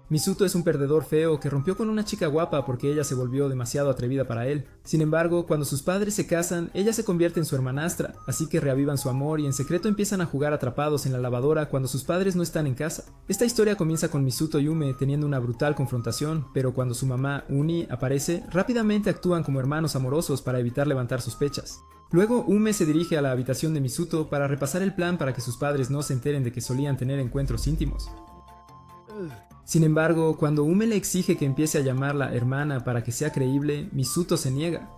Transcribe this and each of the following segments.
Misuto es un perdedor feo que rompió con una chica guapa porque ella se volvió demasiado atrevida para él. Sin embargo, cuando sus padres se casan, ella se convierte en su hermanastra, así que reavivan su amor y en secreto empiezan a jugar atrapados en la lavadora cuando sus padres no están en casa. Esta historia comienza con Misuto y Ume teniendo una brutal confrontación, pero cuando su mamá, Uni, aparece, rápidamente actúan como hermanos amorosos para evitar levantar sospechas. Luego, Ume se dirige a la habitación de Misuto para repasar el plan para que sus padres no se enteren de que solían tener encuentros íntimos. Sin embargo, cuando Ume le exige que empiece a llamarla hermana para que sea creíble, Misuto se niega.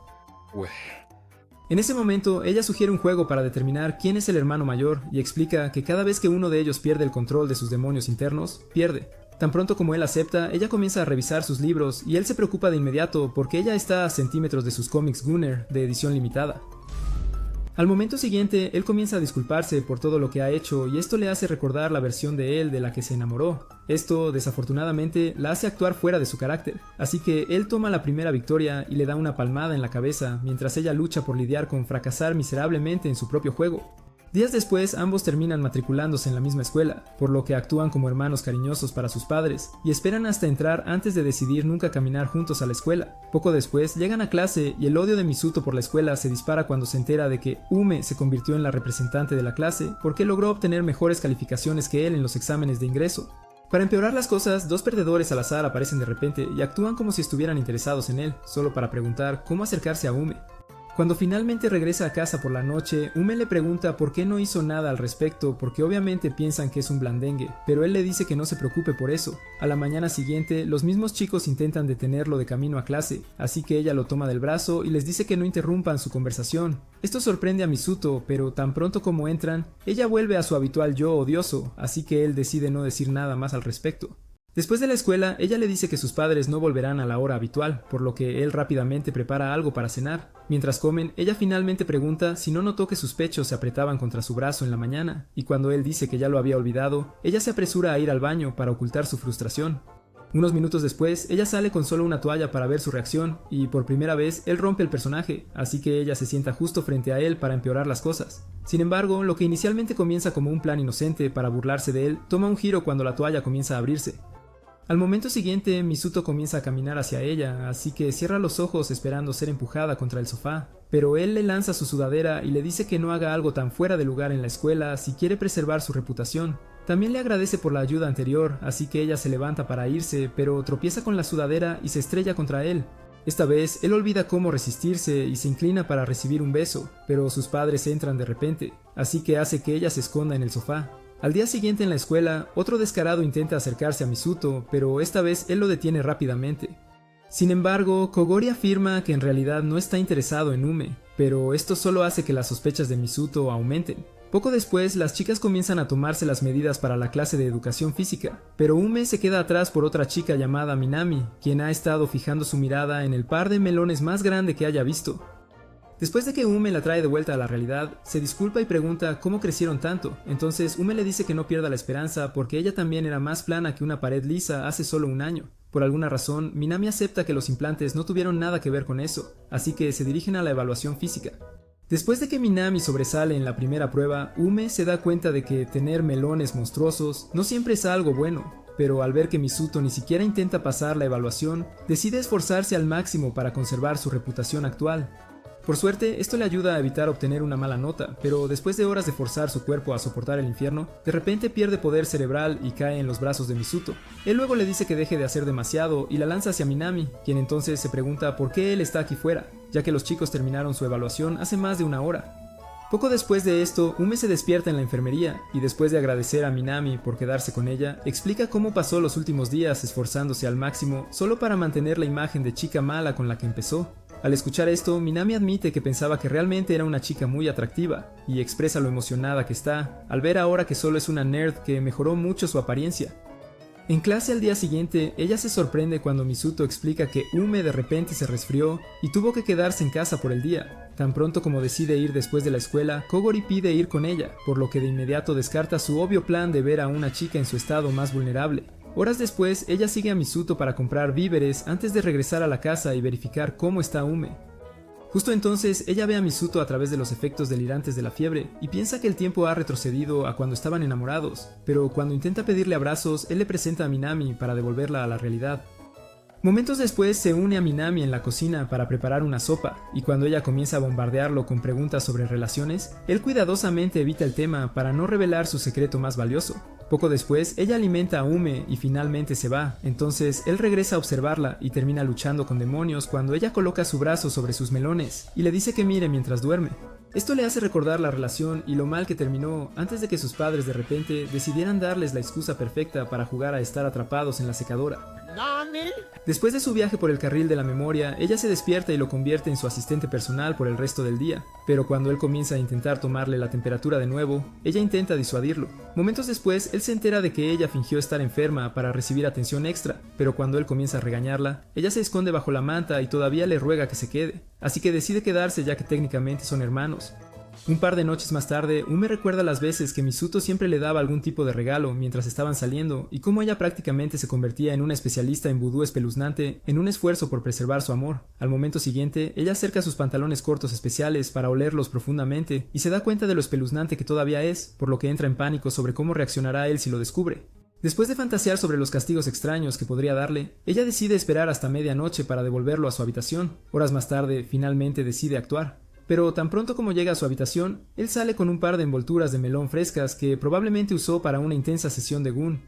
En ese momento, ella sugiere un juego para determinar quién es el hermano mayor y explica que cada vez que uno de ellos pierde el control de sus demonios internos, pierde. Tan pronto como él acepta, ella comienza a revisar sus libros y él se preocupa de inmediato porque ella está a centímetros de sus cómics Gunner de edición limitada. Al momento siguiente, él comienza a disculparse por todo lo que ha hecho y esto le hace recordar la versión de él de la que se enamoró. Esto, desafortunadamente, la hace actuar fuera de su carácter, así que él toma la primera victoria y le da una palmada en la cabeza mientras ella lucha por lidiar con fracasar miserablemente en su propio juego. Días después, ambos terminan matriculándose en la misma escuela, por lo que actúan como hermanos cariñosos para sus padres, y esperan hasta entrar antes de decidir nunca caminar juntos a la escuela. Poco después, llegan a clase y el odio de Misuto por la escuela se dispara cuando se entera de que Ume se convirtió en la representante de la clase porque logró obtener mejores calificaciones que él en los exámenes de ingreso. Para empeorar las cosas, dos perdedores al azar aparecen de repente y actúan como si estuvieran interesados en él, solo para preguntar cómo acercarse a Ume. Cuando finalmente regresa a casa por la noche, Ume le pregunta por qué no hizo nada al respecto porque obviamente piensan que es un blandengue, pero él le dice que no se preocupe por eso. A la mañana siguiente, los mismos chicos intentan detenerlo de camino a clase, así que ella lo toma del brazo y les dice que no interrumpan su conversación. Esto sorprende a Misuto, pero tan pronto como entran, ella vuelve a su habitual yo odioso, así que él decide no decir nada más al respecto. Después de la escuela, ella le dice que sus padres no volverán a la hora habitual, por lo que él rápidamente prepara algo para cenar. Mientras comen, ella finalmente pregunta si no notó que sus pechos se apretaban contra su brazo en la mañana, y cuando él dice que ya lo había olvidado, ella se apresura a ir al baño para ocultar su frustración. Unos minutos después, ella sale con solo una toalla para ver su reacción, y por primera vez él rompe el personaje, así que ella se sienta justo frente a él para empeorar las cosas. Sin embargo, lo que inicialmente comienza como un plan inocente para burlarse de él, toma un giro cuando la toalla comienza a abrirse. Al momento siguiente, Misuto comienza a caminar hacia ella, así que cierra los ojos esperando ser empujada contra el sofá. Pero él le lanza su sudadera y le dice que no haga algo tan fuera de lugar en la escuela si quiere preservar su reputación. También le agradece por la ayuda anterior, así que ella se levanta para irse, pero tropieza con la sudadera y se estrella contra él. Esta vez, él olvida cómo resistirse y se inclina para recibir un beso, pero sus padres entran de repente, así que hace que ella se esconda en el sofá. Al día siguiente en la escuela, otro descarado intenta acercarse a Misuto, pero esta vez él lo detiene rápidamente. Sin embargo, Kogori afirma que en realidad no está interesado en Ume, pero esto solo hace que las sospechas de Misuto aumenten. Poco después, las chicas comienzan a tomarse las medidas para la clase de educación física, pero Ume se queda atrás por otra chica llamada Minami, quien ha estado fijando su mirada en el par de melones más grande que haya visto. Después de que Ume la trae de vuelta a la realidad, se disculpa y pregunta cómo crecieron tanto. Entonces Ume le dice que no pierda la esperanza porque ella también era más plana que una pared lisa hace solo un año. Por alguna razón, Minami acepta que los implantes no tuvieron nada que ver con eso, así que se dirigen a la evaluación física. Después de que Minami sobresale en la primera prueba, Ume se da cuenta de que tener melones monstruosos no siempre es algo bueno, pero al ver que Misuto ni siquiera intenta pasar la evaluación, decide esforzarse al máximo para conservar su reputación actual. Por suerte, esto le ayuda a evitar obtener una mala nota, pero después de horas de forzar su cuerpo a soportar el infierno, de repente pierde poder cerebral y cae en los brazos de Misuto. Él luego le dice que deje de hacer demasiado y la lanza hacia Minami, quien entonces se pregunta por qué él está aquí fuera, ya que los chicos terminaron su evaluación hace más de una hora. Poco después de esto, Ume se despierta en la enfermería y después de agradecer a Minami por quedarse con ella, explica cómo pasó los últimos días esforzándose al máximo solo para mantener la imagen de chica mala con la que empezó. Al escuchar esto, Minami admite que pensaba que realmente era una chica muy atractiva y expresa lo emocionada que está al ver ahora que solo es una nerd que mejoró mucho su apariencia. En clase al día siguiente, ella se sorprende cuando Misuto explica que Ume de repente se resfrió y tuvo que quedarse en casa por el día. Tan pronto como decide ir después de la escuela, Kogori pide ir con ella, por lo que de inmediato descarta su obvio plan de ver a una chica en su estado más vulnerable. Horas después, ella sigue a Misuto para comprar víveres antes de regresar a la casa y verificar cómo está Ume. Justo entonces, ella ve a Misuto a través de los efectos delirantes de la fiebre y piensa que el tiempo ha retrocedido a cuando estaban enamorados, pero cuando intenta pedirle abrazos, él le presenta a Minami para devolverla a la realidad. Momentos después se une a Minami en la cocina para preparar una sopa, y cuando ella comienza a bombardearlo con preguntas sobre relaciones, él cuidadosamente evita el tema para no revelar su secreto más valioso. Poco después, ella alimenta a Ume y finalmente se va, entonces él regresa a observarla y termina luchando con demonios cuando ella coloca su brazo sobre sus melones y le dice que mire mientras duerme. Esto le hace recordar la relación y lo mal que terminó antes de que sus padres de repente decidieran darles la excusa perfecta para jugar a estar atrapados en la secadora. Después de su viaje por el carril de la memoria, ella se despierta y lo convierte en su asistente personal por el resto del día, pero cuando él comienza a intentar tomarle la temperatura de nuevo, ella intenta disuadirlo. Momentos después, él se entera de que ella fingió estar enferma para recibir atención extra, pero cuando él comienza a regañarla, ella se esconde bajo la manta y todavía le ruega que se quede, así que decide quedarse ya que técnicamente son hermanos. Un par de noches más tarde, Ume recuerda las veces que Misuto siempre le daba algún tipo de regalo mientras estaban saliendo y cómo ella prácticamente se convertía en una especialista en vudú espeluznante en un esfuerzo por preservar su amor. Al momento siguiente, ella acerca sus pantalones cortos especiales para olerlos profundamente y se da cuenta de lo espeluznante que todavía es, por lo que entra en pánico sobre cómo reaccionará él si lo descubre. Después de fantasear sobre los castigos extraños que podría darle, ella decide esperar hasta medianoche para devolverlo a su habitación. Horas más tarde, finalmente decide actuar. Pero tan pronto como llega a su habitación, él sale con un par de envolturas de melón frescas que probablemente usó para una intensa sesión de gun.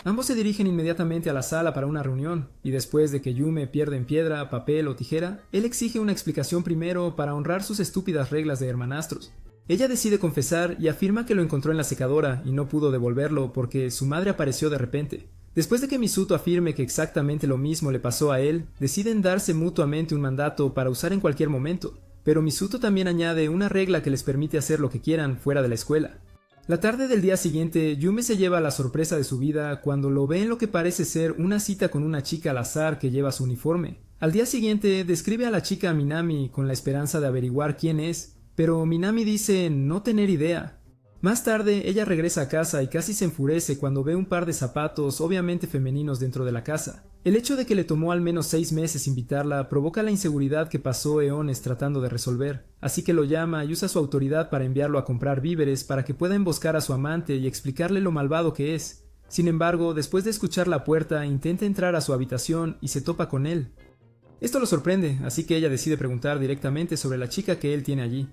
Ambos se dirigen inmediatamente a la sala para una reunión, y después de que Yume pierde en piedra, papel o tijera, él exige una explicación primero para honrar sus estúpidas reglas de hermanastros. Ella decide confesar y afirma que lo encontró en la secadora y no pudo devolverlo porque su madre apareció de repente. Después de que Misuto afirme que exactamente lo mismo le pasó a él, deciden darse mutuamente un mandato para usar en cualquier momento, pero Misuto también añade una regla que les permite hacer lo que quieran fuera de la escuela. La tarde del día siguiente, Yume se lleva la sorpresa de su vida cuando lo ve en lo que parece ser una cita con una chica al azar que lleva su uniforme. Al día siguiente, describe a la chica a Minami con la esperanza de averiguar quién es, pero Minami dice no tener idea. Más tarde, ella regresa a casa y casi se enfurece cuando ve un par de zapatos obviamente femeninos dentro de la casa. El hecho de que le tomó al menos 6 meses invitarla provoca la inseguridad que pasó eones tratando de resolver, así que lo llama y usa su autoridad para enviarlo a comprar víveres para que pueda emboscar a su amante y explicarle lo malvado que es. Sin embargo, después de escuchar la puerta, intenta entrar a su habitación y se topa con él. Esto lo sorprende, así que ella decide preguntar directamente sobre la chica que él tiene allí.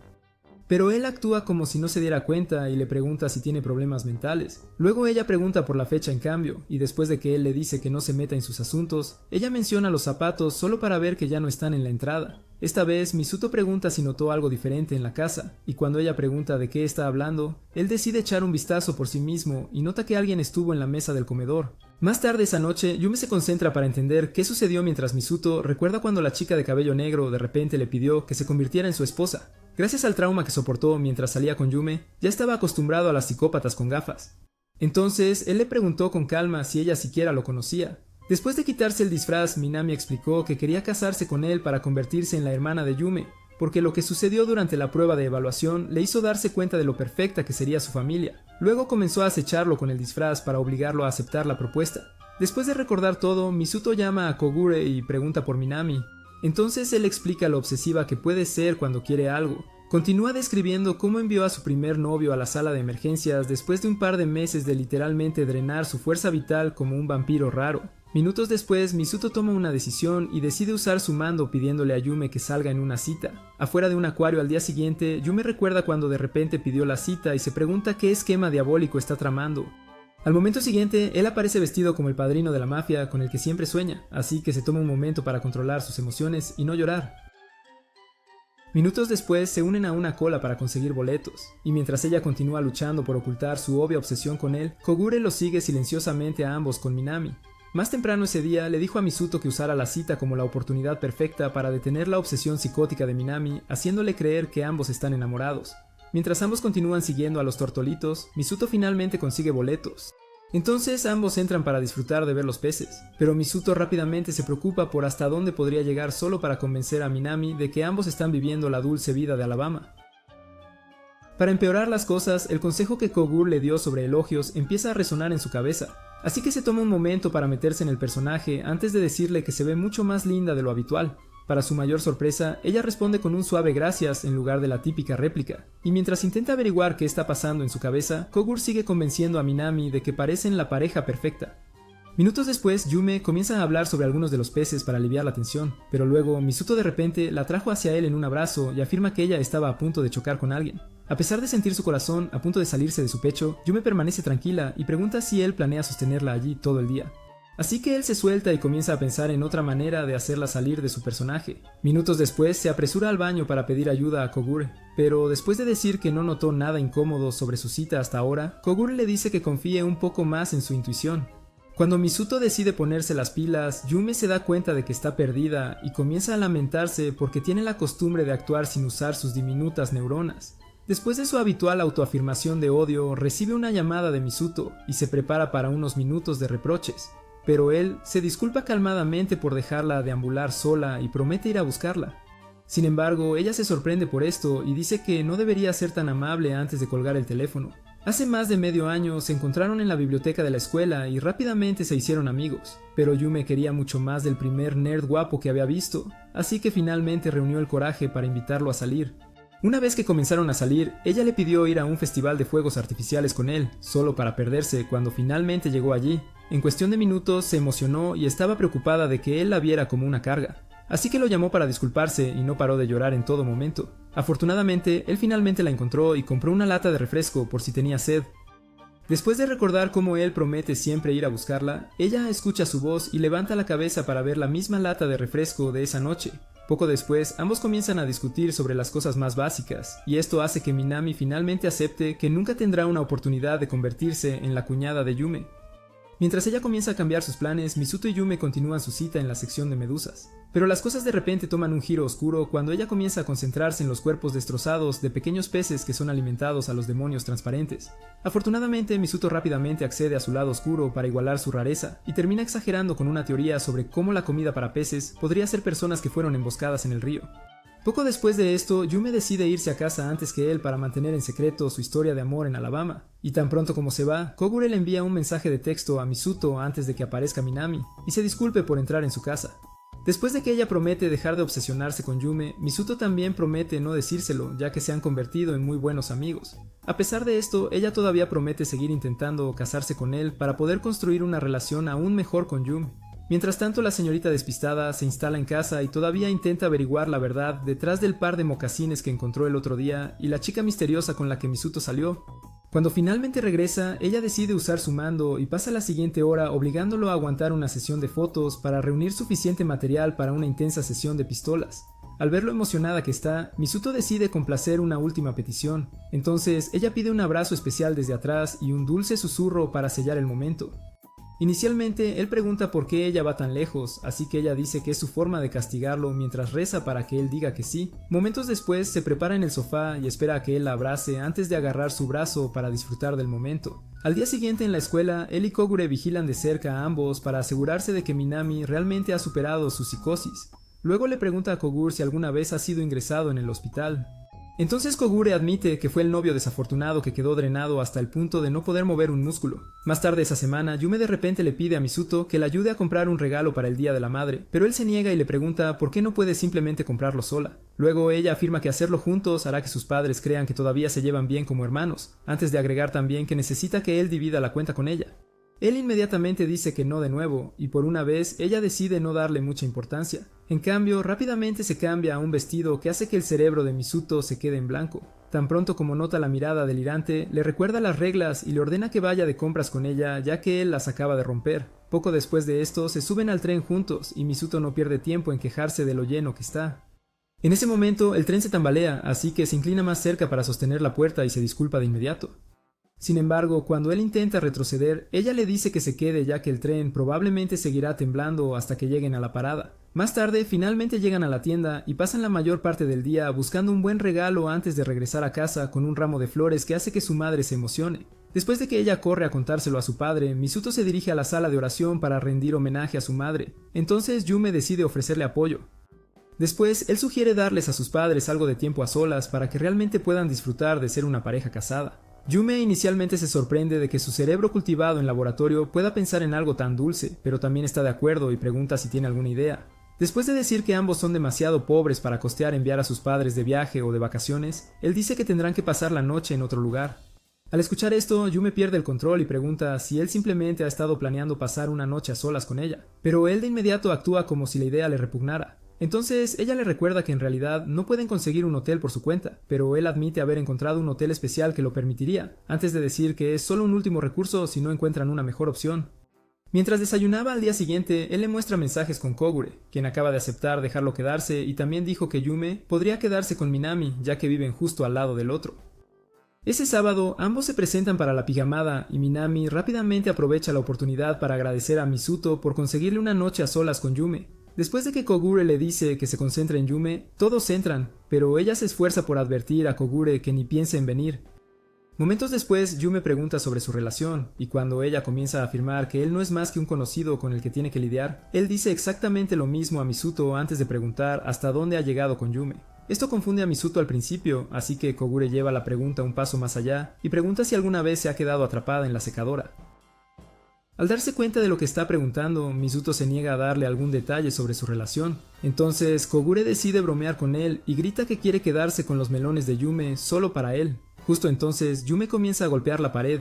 Pero él actúa como si no se diera cuenta y le pregunta si tiene problemas mentales. Luego ella pregunta por la fecha en cambio, y después de que él le dice que no se meta en sus asuntos, ella menciona los zapatos solo para ver que ya no están en la entrada. Esta vez Misuto pregunta si notó algo diferente en la casa, y cuando ella pregunta de qué está hablando, él decide echar un vistazo por sí mismo y nota que alguien estuvo en la mesa del comedor. Más tarde esa noche, Yume se concentra para entender qué sucedió mientras Misuto recuerda cuando la chica de cabello negro de repente le pidió que se convirtiera en su esposa. Gracias al trauma que soportó mientras salía con Yume, ya estaba acostumbrado a las psicópatas con gafas. Entonces, él le preguntó con calma si ella siquiera lo conocía. Después de quitarse el disfraz, Minami explicó que quería casarse con él para convertirse en la hermana de Yume, porque lo que sucedió durante la prueba de evaluación le hizo darse cuenta de lo perfecta que sería su familia. Luego comenzó a acecharlo con el disfraz para obligarlo a aceptar la propuesta. Después de recordar todo, Misuto llama a Kogure y pregunta por Minami. Entonces él explica lo obsesiva que puede ser cuando quiere algo. Continúa describiendo cómo envió a su primer novio a la sala de emergencias después de un par de meses de literalmente drenar su fuerza vital como un vampiro raro. Minutos después, Misuto toma una decisión y decide usar su mando pidiéndole a Yume que salga en una cita. Afuera de un acuario al día siguiente, Yume recuerda cuando de repente pidió la cita y se pregunta qué esquema diabólico está tramando. Al momento siguiente, él aparece vestido como el padrino de la mafia con el que siempre sueña, así que se toma un momento para controlar sus emociones y no llorar. Minutos después se unen a una cola para conseguir boletos, y mientras ella continúa luchando por ocultar su obvia obsesión con él, Kogure los sigue silenciosamente a ambos con Minami. Más temprano ese día le dijo a Misuto que usara la cita como la oportunidad perfecta para detener la obsesión psicótica de Minami, haciéndole creer que ambos están enamorados. Mientras ambos continúan siguiendo a los tortolitos, Misuto finalmente consigue boletos. Entonces ambos entran para disfrutar de ver los peces, pero Misuto rápidamente se preocupa por hasta dónde podría llegar solo para convencer a Minami de que ambos están viviendo la dulce vida de Alabama. Para empeorar las cosas, el consejo que Kogure le dio sobre elogios empieza a resonar en su cabeza, así que se toma un momento para meterse en el personaje antes de decirle que se ve mucho más linda de lo habitual. Para su mayor sorpresa, ella responde con un suave gracias en lugar de la típica réplica, y mientras intenta averiguar qué está pasando en su cabeza, Kogure sigue convenciendo a Minami de que parecen la pareja perfecta. Minutos después, Yume comienza a hablar sobre algunos de los peces para aliviar la tensión, pero luego Misuto de repente la trajo hacia él en un abrazo y afirma que ella estaba a punto de chocar con alguien. A pesar de sentir su corazón a punto de salirse de su pecho, Yume permanece tranquila y pregunta si él planea sostenerla allí todo el día. Así que él se suelta y comienza a pensar en otra manera de hacerla salir de su personaje. Minutos después se apresura al baño para pedir ayuda a Kogure, pero después de decir que no notó nada incómodo sobre su cita hasta ahora, Kogure le dice que confíe un poco más en su intuición. Cuando Misuto decide ponerse las pilas, Yume se da cuenta de que está perdida y comienza a lamentarse porque tiene la costumbre de actuar sin usar sus diminutas neuronas. Después de su habitual autoafirmación de odio, recibe una llamada de Misuto y se prepara para unos minutos de reproches. Pero él se disculpa calmadamente por dejarla deambular sola y promete ir a buscarla. Sin embargo, ella se sorprende por esto y dice que no debería ser tan amable antes de colgar el teléfono. Hace más de medio año se encontraron en la biblioteca de la escuela y rápidamente se hicieron amigos, pero Yume quería mucho más del primer nerd guapo que había visto, así que finalmente reunió el coraje para invitarlo a salir. Una vez que comenzaron a salir, ella le pidió ir a un festival de fuegos artificiales con él, solo para perderse cuando finalmente llegó allí. En cuestión de minutos se emocionó y estaba preocupada de que él la viera como una carga. Así que lo llamó para disculparse y no paró de llorar en todo momento. Afortunadamente, él finalmente la encontró y compró una lata de refresco por si tenía sed. Después de recordar cómo él promete siempre ir a buscarla, ella escucha su voz y levanta la cabeza para ver la misma lata de refresco de esa noche. Poco después, ambos comienzan a discutir sobre las cosas más básicas, y esto hace que Minami finalmente acepte que nunca tendrá una oportunidad de convertirse en la cuñada de Yume. Mientras ella comienza a cambiar sus planes, Misuto y Yume continúan su cita en la sección de medusas. Pero las cosas de repente toman un giro oscuro cuando ella comienza a concentrarse en los cuerpos destrozados de pequeños peces que son alimentados a los demonios transparentes. Afortunadamente, Misuto rápidamente accede a su lado oscuro para igualar su rareza, y termina exagerando con una teoría sobre cómo la comida para peces podría ser personas que fueron emboscadas en el río. Poco después de esto, Yume decide irse a casa antes que él para mantener en secreto su historia de amor en Alabama. Y tan pronto como se va, Kogure le envía un mensaje de texto a Misuto antes de que aparezca Minami, y se disculpe por entrar en su casa. Después de que ella promete dejar de obsesionarse con Yume, Misuto también promete no decírselo, ya que se han convertido en muy buenos amigos. A pesar de esto, ella todavía promete seguir intentando casarse con él para poder construir una relación aún mejor con Yume. Mientras tanto, la señorita despistada se instala en casa y todavía intenta averiguar la verdad detrás del par de mocasines que encontró el otro día y la chica misteriosa con la que Misuto salió. Cuando finalmente regresa, ella decide usar su mando y pasa la siguiente hora obligándolo a aguantar una sesión de fotos para reunir suficiente material para una intensa sesión de pistolas. Al ver lo emocionada que está, Misuto decide complacer una última petición. Entonces, ella pide un abrazo especial desde atrás y un dulce susurro para sellar el momento. Inicialmente, él pregunta por qué ella va tan lejos, así que ella dice que es su forma de castigarlo mientras reza para que él diga que sí. Momentos después, se prepara en el sofá y espera a que él la abrace antes de agarrar su brazo para disfrutar del momento. Al día siguiente en la escuela, él y Kogure vigilan de cerca a ambos para asegurarse de que Minami realmente ha superado su psicosis. Luego le pregunta a Kogure si alguna vez ha sido ingresado en el hospital. Entonces Kogure admite que fue el novio desafortunado que quedó drenado hasta el punto de no poder mover un músculo. Más tarde esa semana, Yume de repente le pide a Misuto que le ayude a comprar un regalo para el Día de la Madre, pero él se niega y le pregunta por qué no puede simplemente comprarlo sola. Luego ella afirma que hacerlo juntos hará que sus padres crean que todavía se llevan bien como hermanos, antes de agregar también que necesita que él divida la cuenta con ella. Él inmediatamente dice que no de nuevo, y por una vez ella decide no darle mucha importancia. En cambio, rápidamente se cambia a un vestido que hace que el cerebro de Misuto se quede en blanco. Tan pronto como nota la mirada delirante, le recuerda las reglas y le ordena que vaya de compras con ella, ya que él las acaba de romper. Poco después de esto, se suben al tren juntos, y Misuto no pierde tiempo en quejarse de lo lleno que está. En ese momento, el tren se tambalea, así que se inclina más cerca para sostener la puerta y se disculpa de inmediato. Sin embargo, cuando él intenta retroceder, ella le dice que se quede ya que el tren probablemente seguirá temblando hasta que lleguen a la parada. Más tarde, finalmente llegan a la tienda y pasan la mayor parte del día buscando un buen regalo antes de regresar a casa con un ramo de flores que hace que su madre se emocione. Después de que ella corre a contárselo a su padre, Misuto se dirige a la sala de oración para rendir homenaje a su madre. Entonces Yume decide ofrecerle apoyo. Después, él sugiere darles a sus padres algo de tiempo a solas para que realmente puedan disfrutar de ser una pareja casada. Yume inicialmente se sorprende de que su cerebro cultivado en laboratorio pueda pensar en algo tan dulce, pero también está de acuerdo y pregunta si tiene alguna idea. Después de decir que ambos son demasiado pobres para costear enviar a sus padres de viaje o de vacaciones, él dice que tendrán que pasar la noche en otro lugar. Al escuchar esto, Yume pierde el control y pregunta si él simplemente ha estado planeando pasar una noche a solas con ella, pero él de inmediato actúa como si la idea le repugnara. Entonces ella le recuerda que en realidad no pueden conseguir un hotel por su cuenta, pero él admite haber encontrado un hotel especial que lo permitiría, antes de decir que es solo un último recurso si no encuentran una mejor opción. Mientras desayunaba al día siguiente, él le muestra mensajes con Kogure, quien acaba de aceptar dejarlo quedarse y también dijo que Yume podría quedarse con Minami ya que viven justo al lado del otro. Ese sábado, ambos se presentan para la pijamada y Minami rápidamente aprovecha la oportunidad para agradecer a Misuto por conseguirle una noche a solas con Yume. Después de que Kogure le dice que se concentre en Yume, todos entran, pero ella se esfuerza por advertir a Kogure que ni piense en venir. Momentos después, Yume pregunta sobre su relación, y cuando ella comienza a afirmar que él no es más que un conocido con el que tiene que lidiar, él dice exactamente lo mismo a Misuto antes de preguntar hasta dónde ha llegado con Yume. Esto confunde a Misuto al principio, así que Kogure lleva la pregunta un paso más allá y pregunta si alguna vez se ha quedado atrapada en la secadora. Al darse cuenta de lo que está preguntando, Misuto se niega a darle algún detalle sobre su relación. Entonces, Kogure decide bromear con él y grita que quiere quedarse con los melones de Yume solo para él. Justo entonces, Yume comienza a golpear la pared.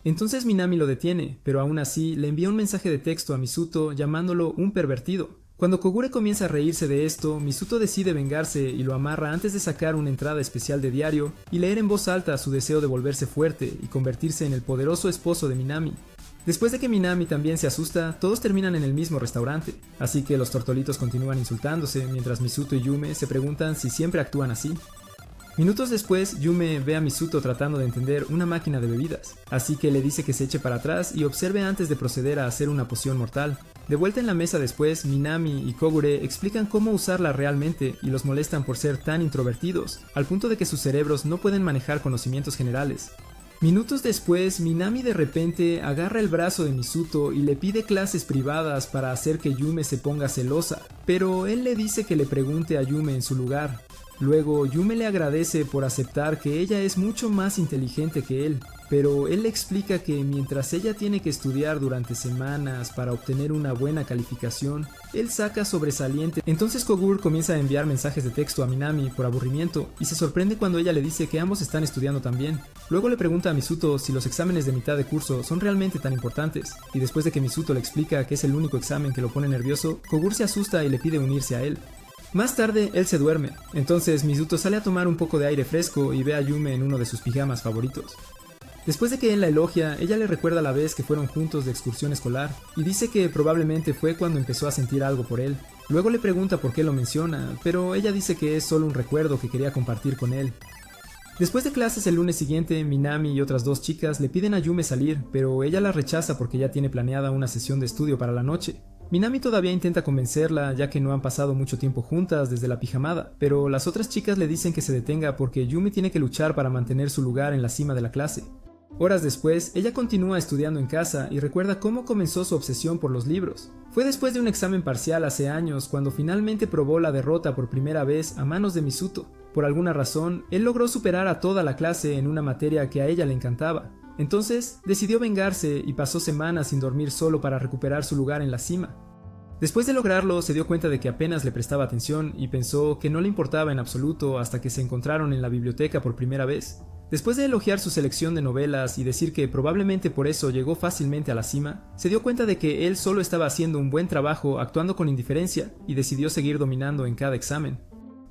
Entonces Minami lo detiene, pero aún así le envía un mensaje de texto a Misuto llamándolo un pervertido. Cuando Kogure comienza a reírse de esto, Misuto decide vengarse y lo amarra antes de sacar una entrada especial de diario y leer en voz alta su deseo de volverse fuerte y convertirse en el poderoso esposo de Minami. Después de que Minami también se asusta, todos terminan en el mismo restaurante, así que los tortolitos continúan insultándose mientras Misuto y Yume se preguntan si siempre actúan así. Minutos después, Yume ve a Misuto tratando de entender una máquina de bebidas, así que le dice que se eche para atrás y observe antes de proceder a hacer una poción mortal. De vuelta en la mesa después, Minami y Kogure explican cómo usarla realmente y los molestan por ser tan introvertidos, al punto de que sus cerebros no pueden manejar conocimientos generales. Minutos después, Minami de repente agarra el brazo de Misuto y le pide clases privadas para hacer que Yume se ponga celosa, pero él le dice que le pregunte a Yume en su lugar. Luego, Yume le agradece por aceptar que ella es mucho más inteligente que él, pero él le explica que mientras ella tiene que estudiar durante semanas para obtener una buena calificación, él saca sobresaliente. Entonces Kogure comienza a enviar mensajes de texto a Minami por aburrimiento y se sorprende cuando ella le dice que ambos están estudiando también. Luego le pregunta a Misuto si los exámenes de mitad de curso son realmente tan importantes, y después de que Misuto le explica que es el único examen que lo pone nervioso, Kogure se asusta y le pide unirse a él. Más tarde, él se duerme, entonces Misuto sale a tomar un poco de aire fresco y ve a Yume en uno de sus pijamas favoritos. Después de que él la elogia, ella le recuerda la vez que fueron juntos de excursión escolar, y dice que probablemente fue cuando empezó a sentir algo por él. Luego le pregunta por qué lo menciona, pero ella dice que es solo un recuerdo que quería compartir con él. Después de clases el lunes siguiente, Minami y otras dos chicas le piden a Yume salir, pero ella la rechaza porque ya tiene planeada una sesión de estudio para la noche. Minami todavía intenta convencerla ya que no han pasado mucho tiempo juntas desde la pijamada, pero las otras chicas le dicen que se detenga porque Yume tiene que luchar para mantener su lugar en la cima de la clase. Horas después, ella continúa estudiando en casa y recuerda cómo comenzó su obsesión por los libros. Fue después de un examen parcial hace años cuando finalmente probó la derrota por primera vez a manos de Misuto. Por alguna razón, él logró superar a toda la clase en una materia que a ella le encantaba. Entonces, decidió vengarse y pasó semanas sin dormir solo para recuperar su lugar en la cima. Después de lograrlo, se dio cuenta de que apenas le prestaba atención y pensó que no le importaba en absoluto hasta que se encontraron en la biblioteca por primera vez. Después de elogiar su selección de novelas y decir que probablemente por eso llegó fácilmente a la cima, se dio cuenta de que él solo estaba haciendo un buen trabajo actuando con indiferencia y decidió seguir dominando en cada examen.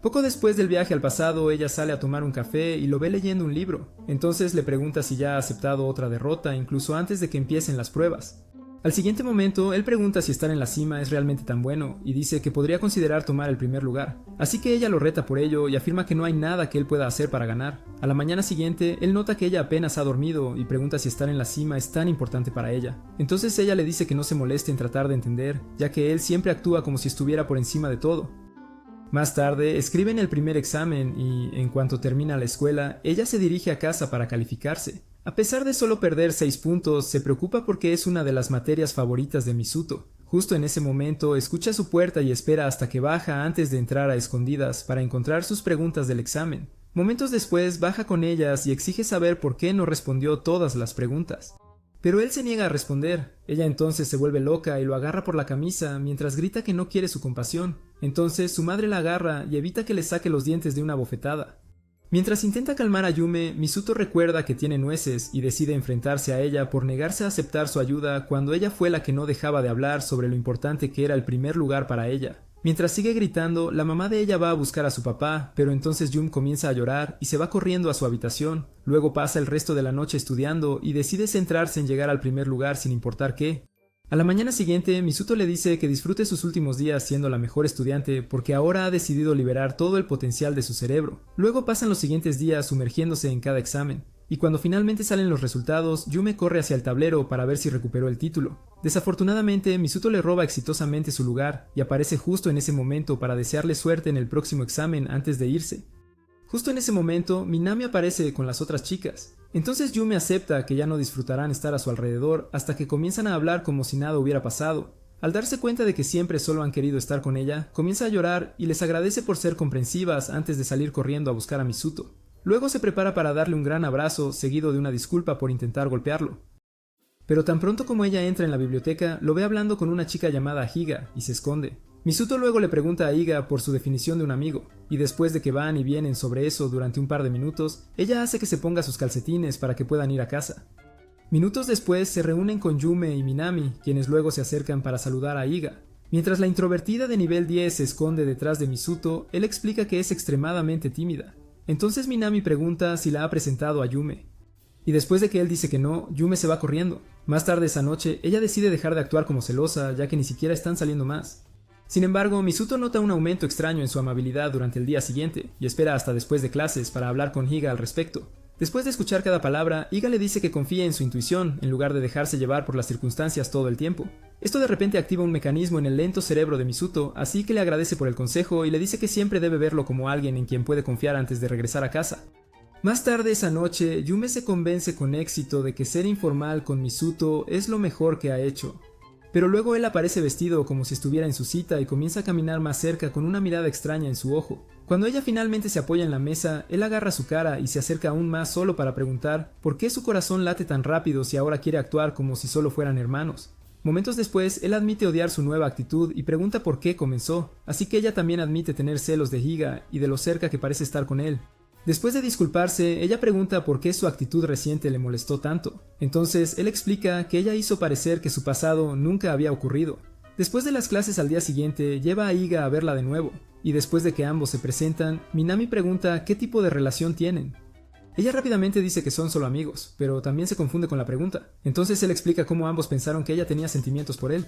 Poco después del viaje al pasado, ella sale a tomar un café y lo ve leyendo un libro. Entonces le pregunta si ya ha aceptado otra derrota incluso antes de que empiecen las pruebas. Al siguiente momento, él pregunta si estar en la cima es realmente tan bueno y dice que podría considerar tomar el primer lugar. Así que ella lo reta por ello y afirma que no hay nada que él pueda hacer para ganar. A la mañana siguiente, él nota que ella apenas ha dormido y pregunta si estar en la cima es tan importante para ella. Entonces ella le dice que no se moleste en tratar de entender, ya que él siempre actúa como si estuviera por encima de todo. Más tarde, escriben el primer examen y, en cuanto termina la escuela, ella se dirige a casa para calificarse. A pesar de solo perder 6 puntos, se preocupa porque es una de las materias favoritas de Misuto. Justo en ese momento, escucha su puerta y espera hasta que baja antes de entrar a escondidas para encontrar sus preguntas del examen. Momentos después, baja con ellas y exige saber por qué no respondió todas las preguntas. pero él se niega a responder. Ella entonces se vuelve loca y lo agarra por la camisa mientras grita que no quiere su compasión. Entonces su madre la agarra y evita que le saque los dientes de una bofetada. Mientras intenta calmar a Yume, Misuto recuerda que tiene nueces y decide enfrentarse a ella por negarse a aceptar su ayuda cuando ella fue la que no dejaba de hablar sobre lo importante que era el primer lugar para ella. Mientras sigue gritando, la mamá de ella va a buscar a su papá, pero entonces Yum comienza a llorar y se va corriendo a su habitación. Luego pasa el resto de la noche estudiando y decide centrarse en llegar al primer lugar sin importar qué. A la mañana siguiente, Misuto le dice que disfrute sus últimos días siendo la mejor estudiante porque ahora ha decidido liberar todo el potencial de su cerebro. Luego pasan los siguientes días sumergiéndose en cada examen. Y cuando finalmente salen los resultados, Yume corre hacia el tablero para ver si recuperó el título. Desafortunadamente, Misuto le roba exitosamente su lugar y aparece justo en ese momento para desearle suerte en el próximo examen antes de irse. Justo en ese momento, Minami aparece con las otras chicas. Entonces Yume acepta que ya no disfrutarán estar a su alrededor hasta que comienzan a hablar como si nada hubiera pasado. Al darse cuenta de que siempre solo han querido estar con ella, comienza a llorar y les agradece por ser comprensivas antes de salir corriendo a buscar a Misuto. Luego se prepara para darle un gran abrazo, seguido de una disculpa por intentar golpearlo. Pero tan pronto como ella entra en la biblioteca, lo ve hablando con una chica llamada Higa y se esconde. Misuto luego le pregunta a Higa por su definición de un amigo, y después de que van y vienen sobre eso durante un par de minutos, ella hace que se ponga sus calcetines para que puedan ir a casa. Minutos después se reúnen con Yume y Minami, quienes luego se acercan para saludar a Higa. Mientras la introvertida de nivel 10 se esconde detrás de Misuto, él explica que es extremadamente tímida. Entonces Minami pregunta si la ha presentado a Yume. Y después de que él dice que no, Yume se va corriendo. Más tarde esa noche, ella decide dejar de actuar como celosa, ya que ni siquiera están saliendo más. Sin embargo, Misuto nota un aumento extraño en su amabilidad durante el día siguiente, y espera hasta después de clases para hablar con Higa al respecto. Después de escuchar cada palabra, Higa le dice que confíe en su intuición, en lugar de dejarse llevar por las circunstancias todo el tiempo. Esto de repente activa un mecanismo en el lento cerebro de Misuto, así que le agradece por el consejo y le dice que siempre debe verlo como alguien en quien puede confiar antes de regresar a casa. Más tarde esa noche, Yume se convence con éxito de que ser informal con Misuto es lo mejor que ha hecho. Pero luego él aparece vestido como si estuviera en su cita y comienza a caminar más cerca con una mirada extraña en su ojo. Cuando ella finalmente se apoya en la mesa, él agarra su cara y se acerca aún más solo para preguntar por qué su corazón late tan rápido si ahora quiere actuar como si solo fueran hermanos. Momentos después, él admite odiar su nueva actitud y pregunta por qué comenzó, así que ella también admite tener celos de Higa y de lo cerca que parece estar con él. Después de disculparse, ella pregunta por qué su actitud reciente le molestó tanto. Entonces, él explica que ella hizo parecer que su pasado nunca había ocurrido. Después de las clases al día siguiente, lleva a Higa a verla de nuevo, y después de que ambos se presentan, Minami pregunta qué tipo de relación tienen. Ella rápidamente dice que son solo amigos, pero también se confunde con la pregunta. Entonces él explica cómo ambos pensaron que ella tenía sentimientos por él.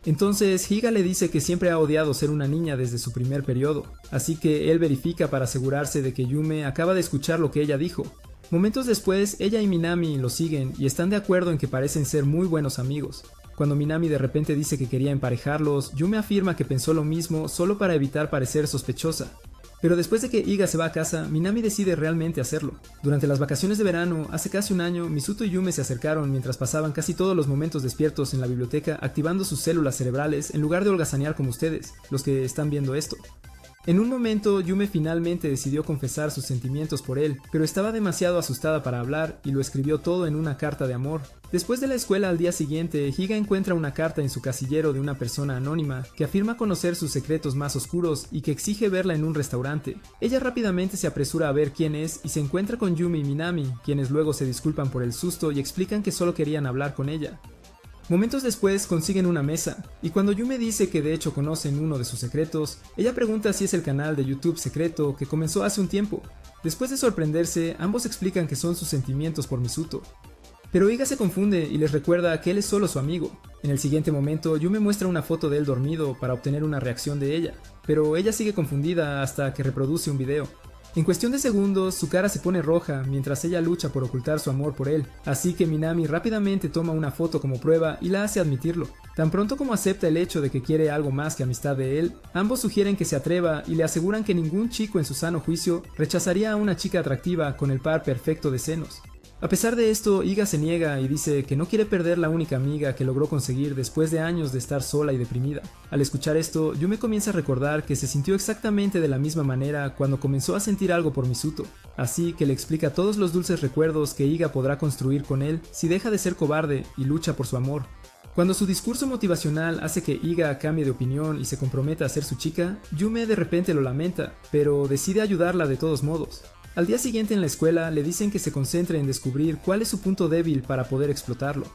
Entonces Higa le dice que siempre ha odiado ser una niña desde su primer periodo, así que él verifica para asegurarse de que Yume acaba de escuchar lo que ella dijo. Momentos después, ella y Minami lo siguen y están de acuerdo en que parecen ser muy buenos amigos. Cuando Minami de repente dice que quería emparejarlos, Yume afirma que pensó lo mismo solo para evitar parecer sospechosa. Pero después de que Higa se va a casa, Minami decide realmente hacerlo. Durante las vacaciones de verano, hace casi un año, Misuto y Yume se acercaron mientras pasaban casi todos los momentos despiertos en la biblioteca activando sus células cerebrales en lugar de holgazanear como ustedes, los que están viendo esto. En un momento, Yume finalmente decidió confesar sus sentimientos por él, pero estaba demasiado asustada para hablar y lo escribió todo en una carta de amor. Después de la escuela al día siguiente, Higa encuentra una carta en su casillero de una persona anónima que afirma conocer sus secretos más oscuros y que exige verla en un restaurante. Ella rápidamente se apresura a ver quién es y se encuentra con Yume y Minami, quienes luego se disculpan por el susto y explican que solo querían hablar con ella. Momentos después consiguen una mesa, y cuando Yume dice que de hecho conocen uno de sus secretos, ella pregunta si es el canal de YouTube secreto que comenzó hace un tiempo. Después de sorprenderse, ambos explican que son sus sentimientos por Misuto. Pero Higa se confunde y les recuerda que él es solo su amigo. En el siguiente momento, Yume muestra una foto de él dormido para obtener una reacción de ella, pero ella sigue confundida hasta que reproduce un video. En cuestión de segundos, su cara se pone roja mientras ella lucha por ocultar su amor por él, así que Minami rápidamente toma una foto como prueba y la hace admitirlo. Tan pronto como acepta el hecho de que quiere algo más que amistad de él, ambos sugieren que se atreva y le aseguran que ningún chico en su sano juicio rechazaría a una chica atractiva con el par perfecto de senos. A pesar de esto, Iga se niega y dice que no quiere perder la única amiga que logró conseguir después de años de estar sola y deprimida. Al escuchar esto, Yume comienza a recordar que se sintió exactamente de la misma manera cuando comenzó a sentir algo por Misuto, así que le explica todos los dulces recuerdos que Iga podrá construir con él si deja de ser cobarde y lucha por su amor. Cuando su discurso motivacional hace que Iga cambie de opinión y se comprometa a ser su chica, Yume de repente lo lamenta, pero decide ayudarla de todos modos. Al día siguiente en la escuela le dicen que se concentre en descubrir cuál es su punto débil para poder explotarlo.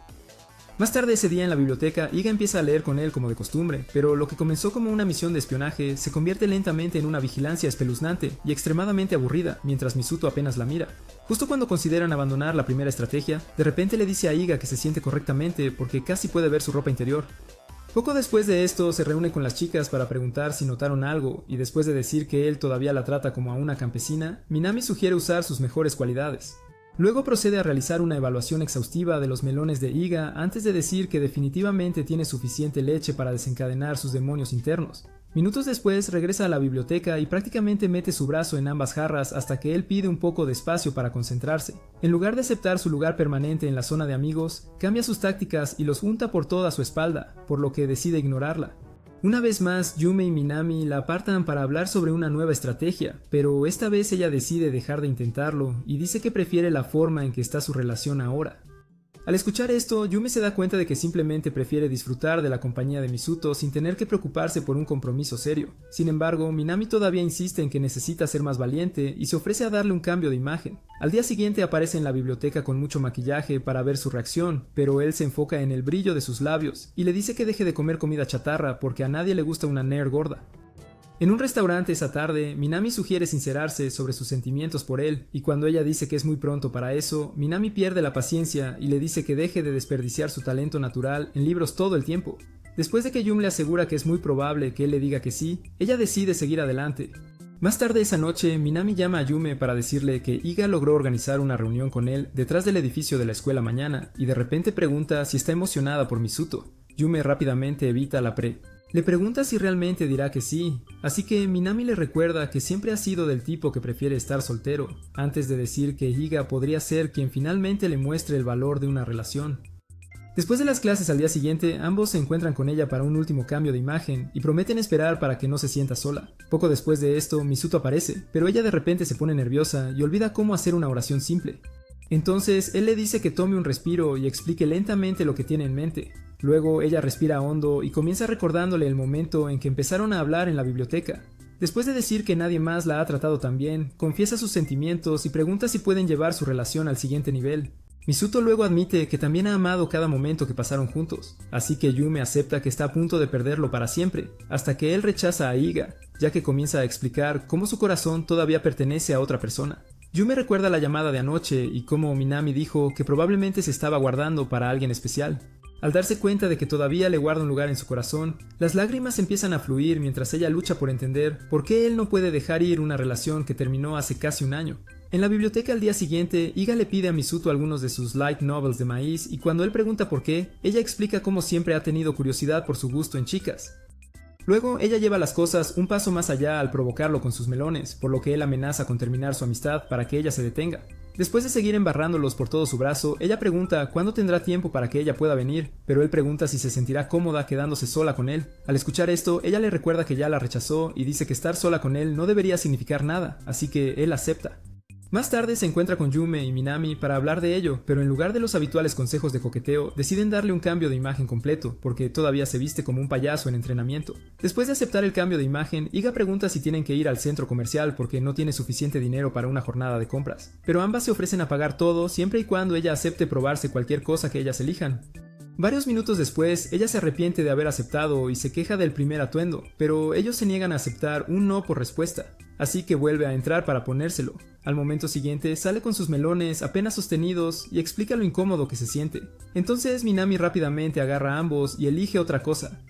Más tarde ese día en la biblioteca, Iga empieza a leer con él como de costumbre, pero lo que comenzó como una misión de espionaje se convierte lentamente en una vigilancia espeluznante y extremadamente aburrida mientras Misuto apenas la mira. Justo cuando consideran abandonar la primera estrategia, de repente le dice a Iga que se siente correctamente porque casi puede ver su ropa interior. Poco después de esto se reúne con las chicas para preguntar si notaron algo y después de decir que él todavía la trata como a una campesina, Minami sugiere usar sus mejores cualidades. Luego procede a realizar una evaluación exhaustiva de los melones de Iga antes de decir que definitivamente tiene suficiente leche para desencadenar sus demonios internos. Minutos después regresa a la biblioteca y prácticamente mete su brazo en ambas jarras hasta que él pide un poco de espacio para concentrarse. En lugar de aceptar su lugar permanente en la zona de amigos, cambia sus tácticas y los unta por toda su espalda, por lo que decide ignorarla. Una vez más, Yume y Minami la apartan para hablar sobre una nueva estrategia, pero esta vez ella decide dejar de intentarlo y dice que prefiere la forma en que está su relación ahora. Al escuchar esto, Yume se da cuenta de que simplemente prefiere disfrutar de la compañía de Misuto sin tener que preocuparse por un compromiso serio. Sin embargo, Minami todavía insiste en que necesita ser más valiente y se ofrece a darle un cambio de imagen. Al día siguiente aparece en la biblioteca con mucho maquillaje para ver su reacción, pero él se enfoca en el brillo de sus labios y le dice que deje de comer comida chatarra porque a nadie le gusta una nerd gorda. En un restaurante esa tarde, Minami sugiere sincerarse sobre sus sentimientos por él, y cuando ella dice que es muy pronto para eso, Minami pierde la paciencia y le dice que deje de desperdiciar su talento natural en libros todo el tiempo. Después de que Yume le asegura que es muy probable que él le diga que sí, ella decide seguir adelante. Más tarde esa noche, Minami llama a Yume para decirle que Iga logró organizar una reunión con él detrás del edificio de la escuela mañana, y de repente pregunta si está emocionada por Misuto. Yume rápidamente evita la Le pregunta si realmente dirá que sí, así que Minami le recuerda que siempre ha sido del tipo que prefiere estar soltero, antes de decir que Iga podría ser quien finalmente le muestre el valor de una relación. Después de las clases al día siguiente, ambos se encuentran con ella para un último cambio de imagen y prometen esperar para que no se sienta sola. Poco después de esto, Misuto aparece, pero ella de repente se pone nerviosa y olvida cómo hacer una oración simple. Entonces, él le dice que tome un respiro y explique lentamente lo que tiene en mente. Luego, ella respira hondo y comienza recordándole el momento en que empezaron a hablar en la biblioteca. Después de decir que nadie más la ha tratado tan bien, confiesa sus sentimientos y pregunta si pueden llevar su relación al siguiente nivel. Misuto luego admite que también ha amado cada momento que pasaron juntos, así que Yume acepta que está a punto de perderlo para siempre, hasta que él rechaza a Iga, ya que comienza a explicar cómo su corazón todavía pertenece a otra persona. Yume recuerda la llamada de anoche y cómo Minami dijo que probablemente se estaba guardando para alguien especial. Al darse cuenta de que todavía le guarda un lugar en su corazón, las lágrimas empiezan a fluir mientras ella lucha por entender por qué él no puede dejar ir una relación que terminó hace casi un año. En la biblioteca al día siguiente, Iga le pide a Misuto algunos de sus light novels de maíz y cuando él pregunta por qué, ella explica cómo siempre ha tenido curiosidad por su gusto en chicas. Luego, ella lleva las cosas un paso más allá al provocarlo con sus melones, por lo que él amenaza con terminar su amistad para que ella se detenga. Después de seguir embarrándolos por todo su brazo, ella pregunta cuándo tendrá tiempo para que ella pueda venir, pero él pregunta si se sentirá cómoda quedándose sola con él. Al escuchar esto, ella le recuerda que ya la rechazó y dice que estar sola con él no debería significar nada, así que él acepta. Más tarde se encuentra con Yume y Minami para hablar de ello, pero en lugar de los habituales consejos de coqueteo, deciden darle un cambio de imagen completo, porque todavía se viste como un payaso en entrenamiento. Después de aceptar el cambio de imagen, Iga pregunta si tienen que ir al centro comercial porque no tiene suficiente dinero para una jornada de compras, pero ambas se ofrecen a pagar todo siempre y cuando ella acepte probarse cualquier cosa que ellas elijan. Varios minutos después, ella se arrepiente de haber aceptado y se queja del primer atuendo, pero ellos se niegan a aceptar un no por respuesta, así que vuelve a entrar para ponérselo. Al momento siguiente, sale con sus melones apenas sostenidos y explica lo incómodo que se siente. Entonces Minami rápidamente agarra a ambos y elige otra cosa.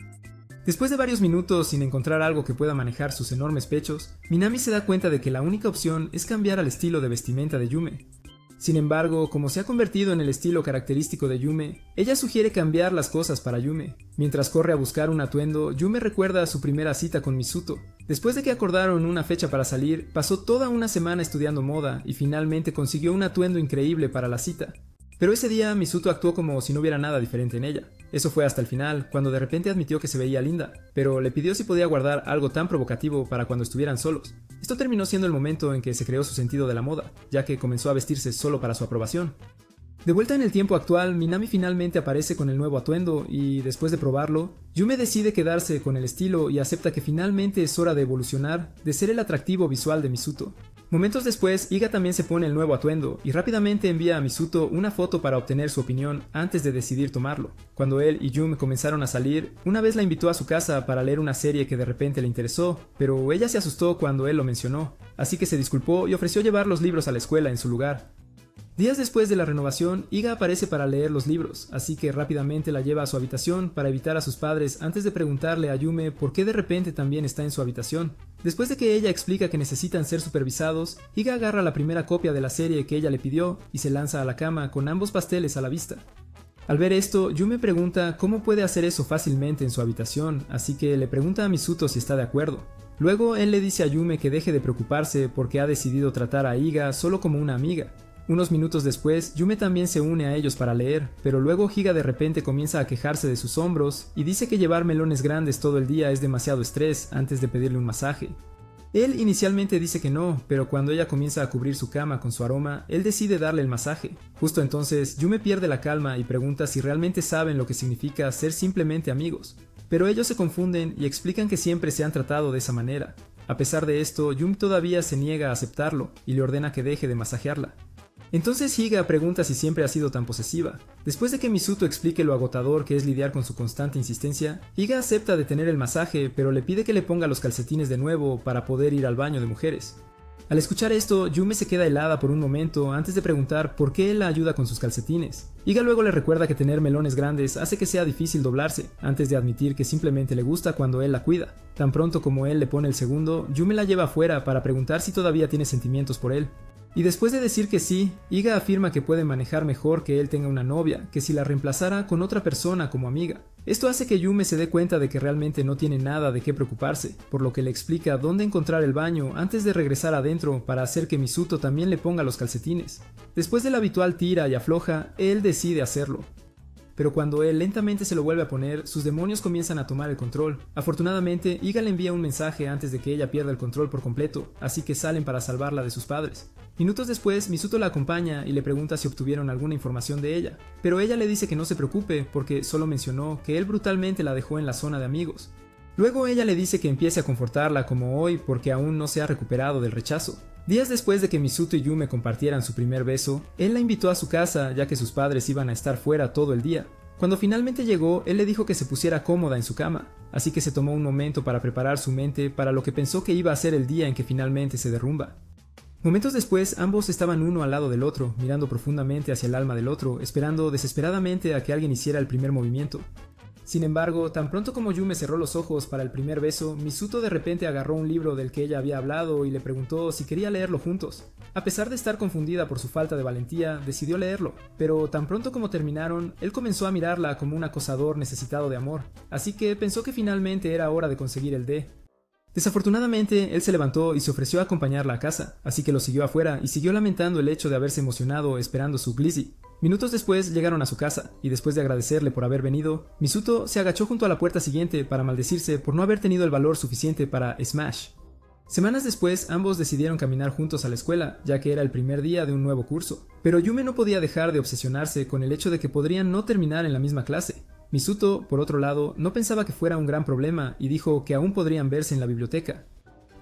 Después de varios minutos sin encontrar algo que pueda manejar sus enormes pechos, Minami se da cuenta de que la única opción es cambiar al estilo de vestimenta de Yume. Sin embargo, como se ha convertido en el estilo característico de Yume, ella sugiere cambiar las cosas para Yume. Mientras corre a buscar un atuendo, Yume recuerda su primera cita con Misuto. Después de que acordaron una fecha para salir, pasó toda una semana estudiando moda y finalmente consiguió un atuendo increíble para la cita. Pero ese día Misuto actuó como si no hubiera nada diferente en ella. Eso fue hasta el final, cuando de repente admitió que se veía linda, pero le pidió si podía guardar algo tan provocativo para cuando estuvieran solos. Esto terminó siendo el momento en que se creó su sentido de la moda, ya que comenzó a vestirse solo para su aprobación. De vuelta en el tiempo actual, Minami finalmente aparece con el nuevo atuendo y, después de probarlo, Yume decide quedarse con el estilo y acepta que finalmente es hora de evolucionar, de ser el atractivo visual de Misuto. Momentos después, Iga también se pone el nuevo atuendo y rápidamente envía a Misuto una foto para obtener su opinión antes de decidir tomarlo. Cuando él y Yume comenzaron a salir, una vez la invitó a su casa para leer una serie que de repente le interesó, pero ella se asustó cuando él lo mencionó, así que se disculpó y ofreció llevar los libros a la escuela en su lugar. Días después de la renovación, Iga aparece para leer los libros, así que rápidamente la lleva a su habitación para evitar a sus padres antes de preguntarle a Yume por qué de repente también está en su habitación. Después de que ella explica que necesitan ser supervisados, Iga agarra la primera copia de la serie que ella le pidió y se lanza a la cama con ambos pasteles a la vista. Al ver esto, Yume pregunta cómo puede hacer eso fácilmente en su habitación, así que le pregunta a Misuto si está de acuerdo. Luego él le dice a Yume que deje de preocuparse porque ha decidido tratar a Iga solo como una amiga. Unos minutos después, Yume también se une a ellos para leer, pero luego Iga de repente comienza a quejarse de sus hombros y dice que llevar melones grandes todo el día es demasiado estrés antes de pedirle un masaje. Él inicialmente dice que no, pero cuando ella comienza a cubrir su cama con su aroma, él decide darle el masaje. Justo entonces, Yume pierde la calma y pregunta si realmente saben lo que significa ser simplemente amigos. Pero ellos se confunden y explican que siempre se han tratado de esa manera. A pesar de esto, Yume todavía se niega a aceptarlo y le ordena que deje de masajearla. Entonces Iga pregunta si siempre ha sido tan posesiva. Después de que Misuto explique lo agotador que es lidiar con su constante insistencia, Iga acepta detener el masaje, pero le pide que le ponga los calcetines de nuevo para poder ir al baño de mujeres. Al escuchar esto, Yume se queda helada por un momento antes de preguntar por qué él la ayuda con sus calcetines. Iga luego le recuerda que tener melones grandes hace que sea difícil doblarse, antes de admitir que simplemente le gusta cuando él la cuida. Tan pronto como él le pone el segundo, Yume la lleva afuera para preguntar si todavía tiene sentimientos por él. Y después de decir que sí, Iga afirma que puede manejar mejor que él tenga una novia, que si la reemplazara con otra persona como amiga. Esto hace que Yume se dé cuenta de que realmente no tiene nada de qué preocuparse, por lo que le explica dónde encontrar el baño antes de regresar adentro para hacer que Misuto también le ponga los calcetines. Después del habitual tira y afloja, él decide hacerlo. Pero cuando él lentamente se lo vuelve a poner, sus demonios comienzan a tomar el control. Afortunadamente, Iga le envía un mensaje antes de que ella pierda el control por completo, así que salen para salvarla de sus padres. Minutos después, Misuto la acompaña y le pregunta si obtuvieron alguna información de ella, pero ella le dice que no se preocupe porque solo mencionó que él brutalmente la dejó en la zona de amigos. Luego ella le dice que empiece a confortarla como hoy porque aún no se ha recuperado del rechazo. Días después de que Misuto y Yume compartieran su primer beso, él la invitó a su casa ya que sus padres iban a estar fuera todo el día. Cuando finalmente llegó, él le dijo que se pusiera cómoda en su cama, así que se tomó un momento para preparar su mente para lo que pensó que iba a ser el día en que finalmente se derrumba. Momentos después, ambos estaban uno al lado del otro, mirando profundamente hacia el alma del otro, esperando desesperadamente a que alguien hiciera el primer movimiento. Sin embargo, tan pronto como Yume cerró los ojos para el primer beso, Misuto de repente agarró un libro del que ella había hablado y le preguntó si quería leerlo juntos. A pesar de estar confundida por su falta de valentía, decidió leerlo, pero tan pronto como terminaron, él comenzó a mirarla como un acosador necesitado de amor, así que pensó que finalmente era hora de conseguir el D. Desafortunadamente, él se levantó y se ofreció a acompañarla a casa, así que lo siguió afuera y siguió lamentando el hecho de haberse emocionado esperando su glizzy. Minutos después llegaron a su casa, y después de agradecerle por haber venido, Misuto se agachó junto a la puerta siguiente para maldecirse por no haber tenido el valor suficiente para Smash. Semanas después, ambos decidieron caminar juntos a la escuela, ya que era el primer día de un nuevo curso. Pero Yume no podía dejar de obsesionarse con el hecho de que podrían no terminar en la misma clase. Misuto, por otro lado, no pensaba que fuera un gran problema y dijo que aún podrían verse en la biblioteca.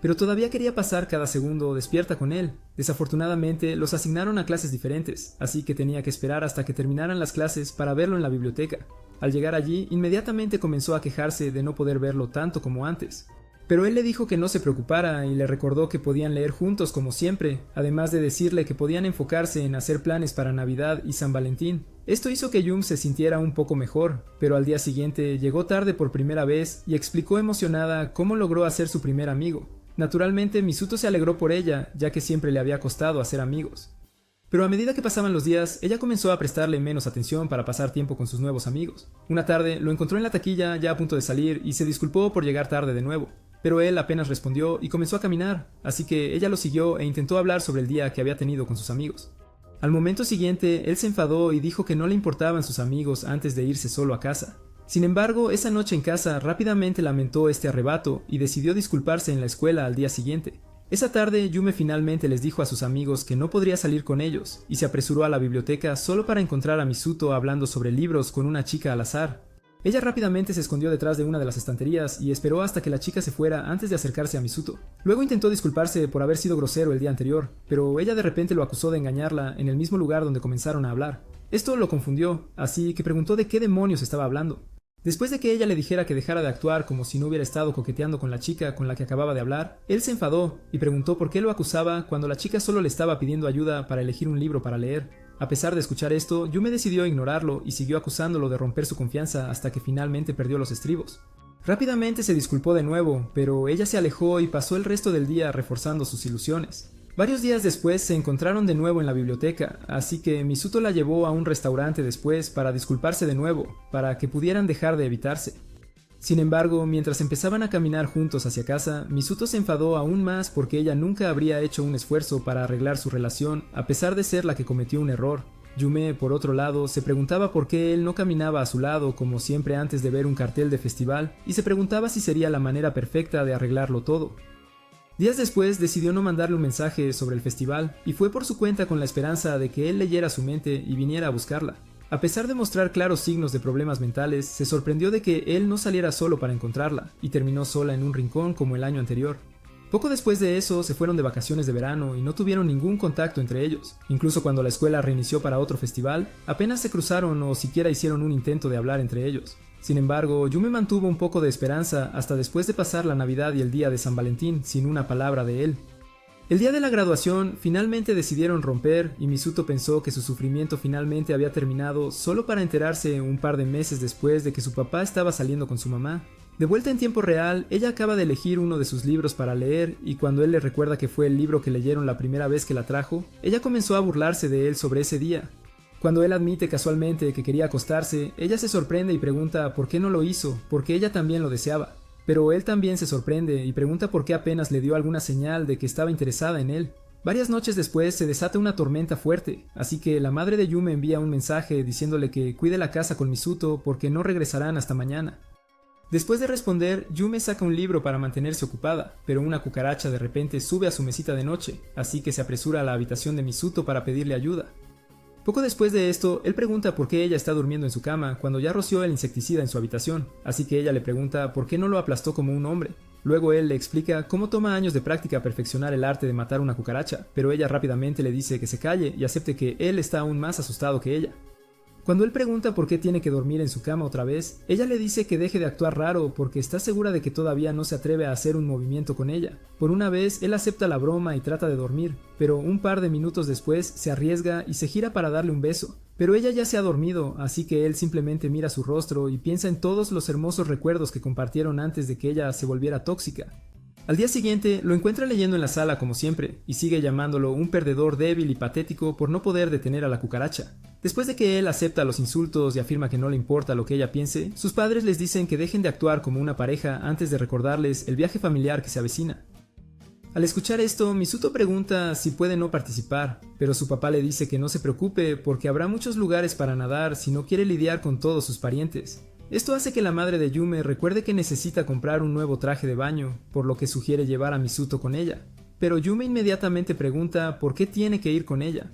Pero todavía quería pasar cada segundo despierta con él. Desafortunadamente, los asignaron a clases diferentes, así que tenía que esperar hasta que terminaran las clases para verlo en la biblioteca. Al llegar allí, inmediatamente comenzó a quejarse de no poder verlo tanto como antes. Pero él le dijo que no se preocupara y le recordó que podían leer juntos como siempre, además de decirle que podían enfocarse en hacer planes para Navidad y San Valentín. Esto hizo que Yume se sintiera un poco mejor, pero al día siguiente llegó tarde por primera vez y explicó emocionada cómo logró hacer su primer amigo. Naturalmente, Misuto se alegró por ella, ya que siempre le había costado hacer amigos. Pero a medida que pasaban los días, ella comenzó a prestarle menos atención para pasar tiempo con sus nuevos amigos. Una tarde lo encontró en la taquilla ya a punto de salir y se disculpó por llegar tarde de nuevo. Pero él apenas respondió y comenzó a caminar, así que ella lo siguió e intentó hablar sobre el día que había tenido con sus amigos. Al momento siguiente, él se enfadó y dijo que no le importaban sus amigos antes de irse solo a casa. Sin embargo, esa noche en casa rápidamente lamentó este arrebato y decidió disculparse en la escuela al día siguiente. Esa tarde, Yume finalmente les dijo a sus amigos que no podría salir con ellos y se apresuró a la biblioteca solo para encontrar a Misuto hablando sobre libros con una chica al azar. Ella rápidamente se escondió detrás de una de las estanterías y esperó hasta que la chica se fuera antes de acercarse a Misuto. Luego intentó disculparse por haber sido grosero el día anterior, pero ella de repente lo acusó de engañarla en el mismo lugar donde comenzaron a hablar. Esto lo confundió, así que preguntó de qué demonios estaba hablando. Después de que ella le dijera que dejara de actuar como si no hubiera estado coqueteando con la chica con la que acababa de hablar, él se enfadó y preguntó por qué lo acusaba cuando la chica solo le estaba pidiendo ayuda para elegir un libro para leer. A pesar de escuchar esto, Yume decidió ignorarlo y siguió acusándolo de romper su confianza hasta que finalmente perdió los estribos. Rápidamente se disculpó de nuevo, pero ella se alejó y pasó el resto del día reforzando sus ilusiones. Varios días después se encontraron de nuevo en la biblioteca, así que Misuto la llevó a un restaurante después para disculparse de nuevo, para que pudieran dejar de evitarse. Sin embargo, mientras empezaban a caminar juntos hacia casa, Misuto se enfadó aún más porque ella nunca habría hecho un esfuerzo para arreglar su relación, a pesar de ser la que cometió un error. Yume, por otro lado, se preguntaba por qué él no caminaba a su lado como siempre antes de ver un cartel de festival, y se preguntaba si sería la manera perfecta de arreglarlo todo. Días después decidió no mandarle un mensaje sobre el festival y fue por su cuenta con la esperanza de que él leyera su mente y viniera a buscarla. A pesar de mostrar claros signos de problemas mentales, se sorprendió de que él no saliera solo para encontrarla y terminó sola en un rincón como el año anterior. Poco después de eso se fueron de vacaciones de verano y no tuvieron ningún contacto entre ellos. Incluso cuando la escuela reinició para otro festival, apenas se cruzaron o siquiera hicieron un intento de hablar entre ellos. Sin embargo, Yume mantuvo un poco de esperanza hasta después de pasar la Navidad y el día de San Valentín sin una palabra de él. El día de la graduación finalmente decidieron romper y Misuto pensó que su sufrimiento finalmente había terminado solo para enterarse un par de meses después de que su papá estaba saliendo con su mamá. De vuelta en tiempo real, ella acaba de elegir uno de sus libros para leer y cuando él le recuerda que fue el libro que leyeron la primera vez que la trajo, ella comenzó a burlarse de él sobre ese día. Cuando él admite casualmente que quería acostarse, ella se sorprende y pregunta por qué no lo hizo, porque ella también lo deseaba. Pero él también se sorprende y pregunta por qué apenas le dio alguna señal de que estaba interesada en él. Varias noches después se desata una tormenta fuerte, así que la madre de Yume envía un mensaje diciéndole que cuide la casa con Misuto porque no regresarán hasta mañana. Después de responder, Yume saca un libro para mantenerse ocupada, pero una cucaracha de repente sube a su mesita de noche, así que se apresura a la habitación de Misuto para pedirle ayuda. Poco después de esto, él pregunta por qué ella está durmiendo en su cama cuando ya roció el insecticida en su habitación, así que ella le pregunta por qué no lo aplastó como un hombre. Luego él le explica cómo toma años de práctica perfeccionar el arte de matar una cucaracha, pero ella rápidamente le dice que se calle y acepte que él está aún más asustado que ella. Cuando él pregunta por qué tiene que dormir en su cama otra vez, ella le dice que deje de actuar raro porque está segura de que todavía no se atreve a hacer un movimiento con ella. Por una vez, él acepta la broma y trata de dormir, pero un par de minutos después se arriesga y se gira para darle un beso. Pero ella ya se ha dormido, así que él simplemente mira su rostro y piensa en todos los hermosos recuerdos que compartieron antes de que ella se volviera tóxica. Al día siguiente, lo encuentra leyendo en la sala como siempre, y sigue llamándolo un perdedor débil y patético por no poder detener a la cucaracha. Después de que él acepta los insultos y afirma que no le importa lo que ella piense, sus padres les dicen que dejen de actuar como una pareja antes de recordarles el viaje familiar que se avecina. Al escuchar esto, Misuto pregunta si puede no participar, pero su papá le dice que no se preocupe porque habrá muchos lugares para nadar si no quiere lidiar con todos sus parientes. Esto hace que la madre de Yume recuerde que necesita comprar un nuevo traje de baño, por lo que sugiere llevar a Misuto con ella. Pero Yume inmediatamente pregunta por qué tiene que ir con ella.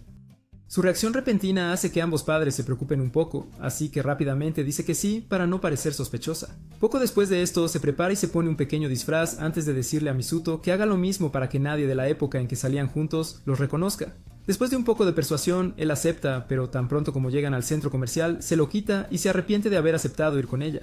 Su reacción repentina hace que ambos padres se preocupen un poco, así que rápidamente dice que sí para no parecer sospechosa. Poco después de esto se prepara y se pone un pequeño disfraz antes de decirle a Misuto que haga lo mismo para que nadie de la época en que salían juntos los reconozca. Después de un poco de persuasión, él acepta, pero tan pronto como llegan al centro comercial, se lo quita y se arrepiente de haber aceptado ir con ella.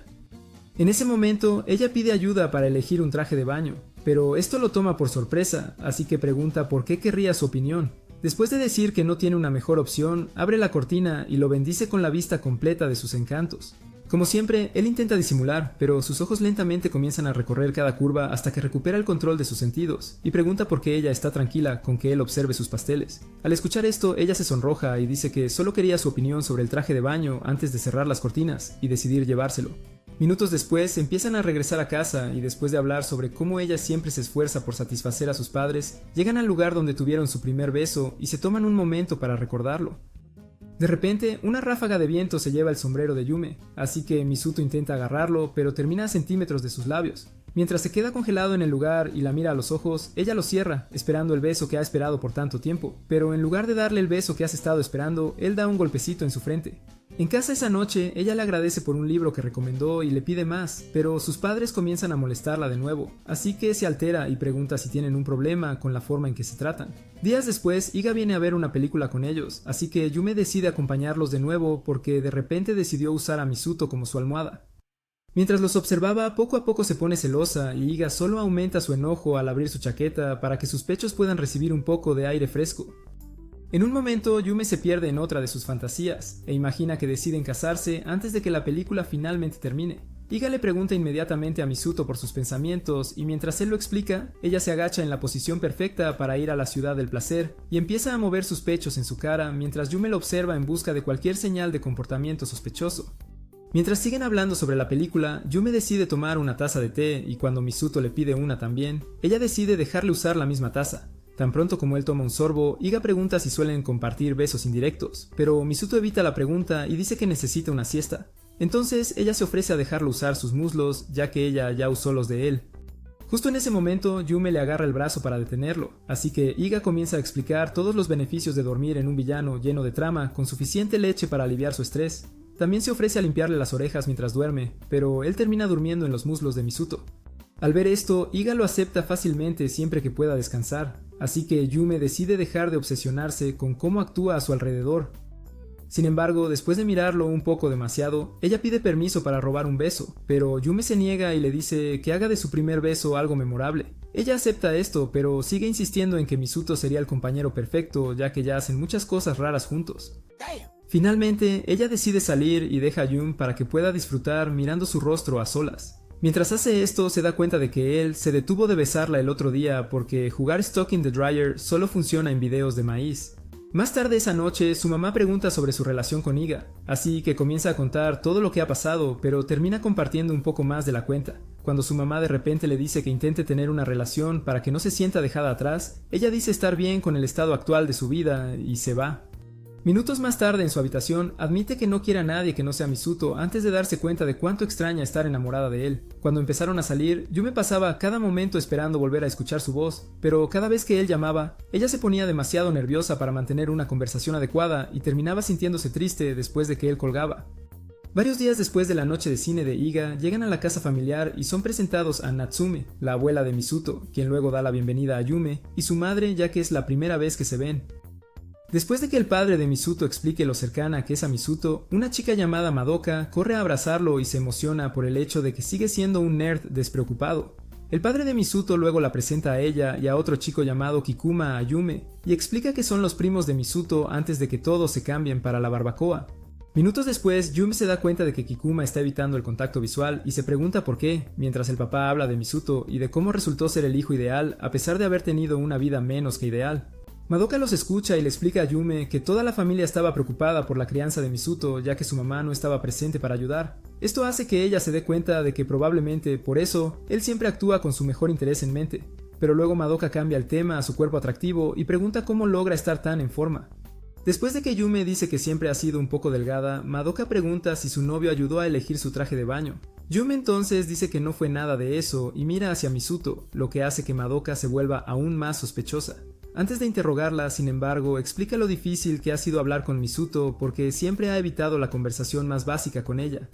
En ese momento, ella pide ayuda para elegir un traje de baño, pero esto lo toma por sorpresa, así que pregunta por qué querría su opinión. Después de decir que no tiene una mejor opción, abre la cortina y lo bendice con la vista completa de sus encantos. Como siempre, él intenta disimular, pero sus ojos lentamente comienzan a recorrer cada curva hasta que recupera el control de sus sentidos, y pregunta por qué ella está tranquila con que él observe sus pasteles. Al escuchar esto, ella se sonroja y dice que solo quería su opinión sobre el traje de baño antes de cerrar las cortinas y decidir llevárselo. Minutos después, empiezan a regresar a casa y después de hablar sobre cómo ella siempre se esfuerza por satisfacer a sus padres, llegan al lugar donde tuvieron su primer beso y se toman un momento para recordarlo. De repente, una ráfaga de viento se lleva el sombrero de Yume, así que Misuto intenta agarrarlo, pero termina a centímetros de sus labios. Mientras se queda congelado en el lugar y la mira a los ojos, ella lo cierra, esperando el beso que ha esperado por tanto tiempo, pero en lugar de darle el beso que has estado esperando, él da un golpecito en su frente. En casa esa noche, ella le agradece por un libro que recomendó y le pide más, pero sus padres comienzan a molestarla de nuevo, así que se altera y pregunta si tienen un problema con la forma en que se tratan. Días después, Iga viene a ver una película con ellos, así que Yume decide acompañarlos de nuevo porque de repente decidió usar a Misuto como su almohada. Mientras los observaba, poco a poco se pone celosa y Iga solo aumenta su enojo al abrir su chaqueta para que sus pechos puedan recibir un poco de aire fresco. En un momento, Yume se pierde en otra de sus fantasías, e imagina que deciden casarse antes de que la película finalmente termine. Iga le pregunta inmediatamente a Misuto por sus pensamientos, y mientras él lo explica, ella se agacha en la posición perfecta para ir a la ciudad del placer, y empieza a mover sus pechos en su cara mientras Yume lo observa en busca de cualquier señal de comportamiento sospechoso. Mientras siguen hablando sobre la película, Yume decide tomar una taza de té, y cuando Misuto le pide una también, ella decide dejarle usar la misma taza. Tan pronto como él toma un sorbo, Iga pregunta si suelen compartir besos indirectos, pero Misuto evita la pregunta y dice que necesita una siesta. Entonces ella se ofrece a dejarlo usar sus muslos, ya que ella ya usó los de él. Justo en ese momento, Yume le agarra el brazo para detenerlo, así que Iga comienza a explicar todos los beneficios de dormir en un villano lleno de trama con suficiente leche para aliviar su estrés. También se ofrece a limpiarle las orejas mientras duerme, pero él termina durmiendo en los muslos de Misuto. Al ver esto, Iga lo acepta fácilmente siempre que pueda descansar, así que Yume decide dejar de obsesionarse con cómo actúa a su alrededor. Sin embargo, después de mirarlo un poco demasiado, ella pide permiso para robar un beso, pero Yume se niega y le dice que haga de su primer beso algo memorable. Ella acepta esto, pero sigue insistiendo en que Misuto sería el compañero perfecto, ya que ya hacen muchas cosas raras juntos. Finalmente, ella decide salir y deja a Yume para que pueda disfrutar mirando su rostro a solas. Mientras hace esto, se da cuenta de que él se detuvo de besarla el otro día porque jugar Stuck in the Dryer solo funciona en videos de maíz. Más tarde esa noche, su mamá pregunta sobre su relación con Iga, así que comienza a contar todo lo que ha pasado, pero termina compartiendo un poco más de la cuenta. Cuando su mamá de repente le dice que intente tener una relación para que no se sienta dejada atrás, ella dice estar bien con el estado actual de su vida y se va. Minutos más tarde en su habitación, admite que no quiere a nadie que no sea Misuto antes de darse cuenta de cuánto extraña estar enamorada de él. Cuando empezaron a salir, Yume pasaba cada momento esperando volver a escuchar su voz, pero cada vez que él llamaba, ella se ponía demasiado nerviosa para mantener una conversación adecuada y terminaba sintiéndose triste después de que él colgaba. Varios días después de la noche de cine de Iga, llegan a la casa familiar y son presentados a Natsume, la abuela de Misuto, quien luego da la bienvenida a Yume, y su madre, ya que es la primera vez que se ven. Después de que el padre de Misuto explique lo cercana que es a Misuto, una chica llamada Madoka corre a abrazarlo y se emociona por el hecho de que sigue siendo un nerd despreocupado. El padre de Misuto luego la presenta a ella y a otro chico llamado Kikuma a Yume, y explica que son los primos de Misuto antes de que todos se cambien para la barbacoa. Minutos después, Yume se da cuenta de que Kikuma está evitando el contacto visual y se pregunta por qué, mientras el papá habla de Misuto y de cómo resultó ser el hijo ideal a pesar de haber tenido una vida menos que ideal. Madoka los escucha y le explica a Yume que toda la familia estaba preocupada por la crianza de Misuto ya que su mamá no estaba presente para ayudar. Esto hace que ella se dé cuenta de que probablemente, por eso, él siempre actúa con su mejor interés en mente. Pero luego Madoka cambia el tema a su cuerpo atractivo y pregunta cómo logra estar tan en forma. Después de que Yume dice que siempre ha sido un poco delgada, Madoka pregunta si su novio ayudó a elegir su traje de baño. Yume entonces dice que no fue nada de eso y mira hacia Misuto, lo que hace que Madoka se vuelva aún más sospechosa. Antes de interrogarla, sin embargo, explica lo difícil que ha sido hablar con Misuto porque siempre ha evitado la conversación más básica con ella.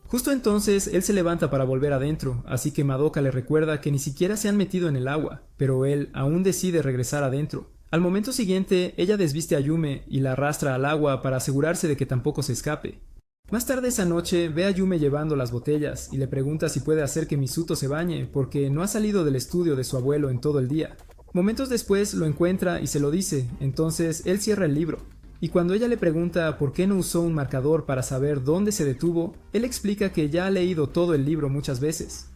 Justo entonces, él se levanta para volver adentro, así que Madoka le recuerda que ni siquiera se han metido en el agua, pero él aún decide regresar adentro. Al momento siguiente, ella desviste a Yume y la arrastra al agua para asegurarse de que tampoco se escape. Más tarde esa noche, ve a Yume llevando las botellas y le pregunta si puede hacer que Misuto se bañe porque no ha salido del estudio de su abuelo en todo el día. Momentos después lo encuentra y se lo dice, entonces él cierra el libro. y cuando ella le pregunta por qué no usó un marcador para saber dónde se detuvo, él explica que ya ha leído todo el libro muchas veces.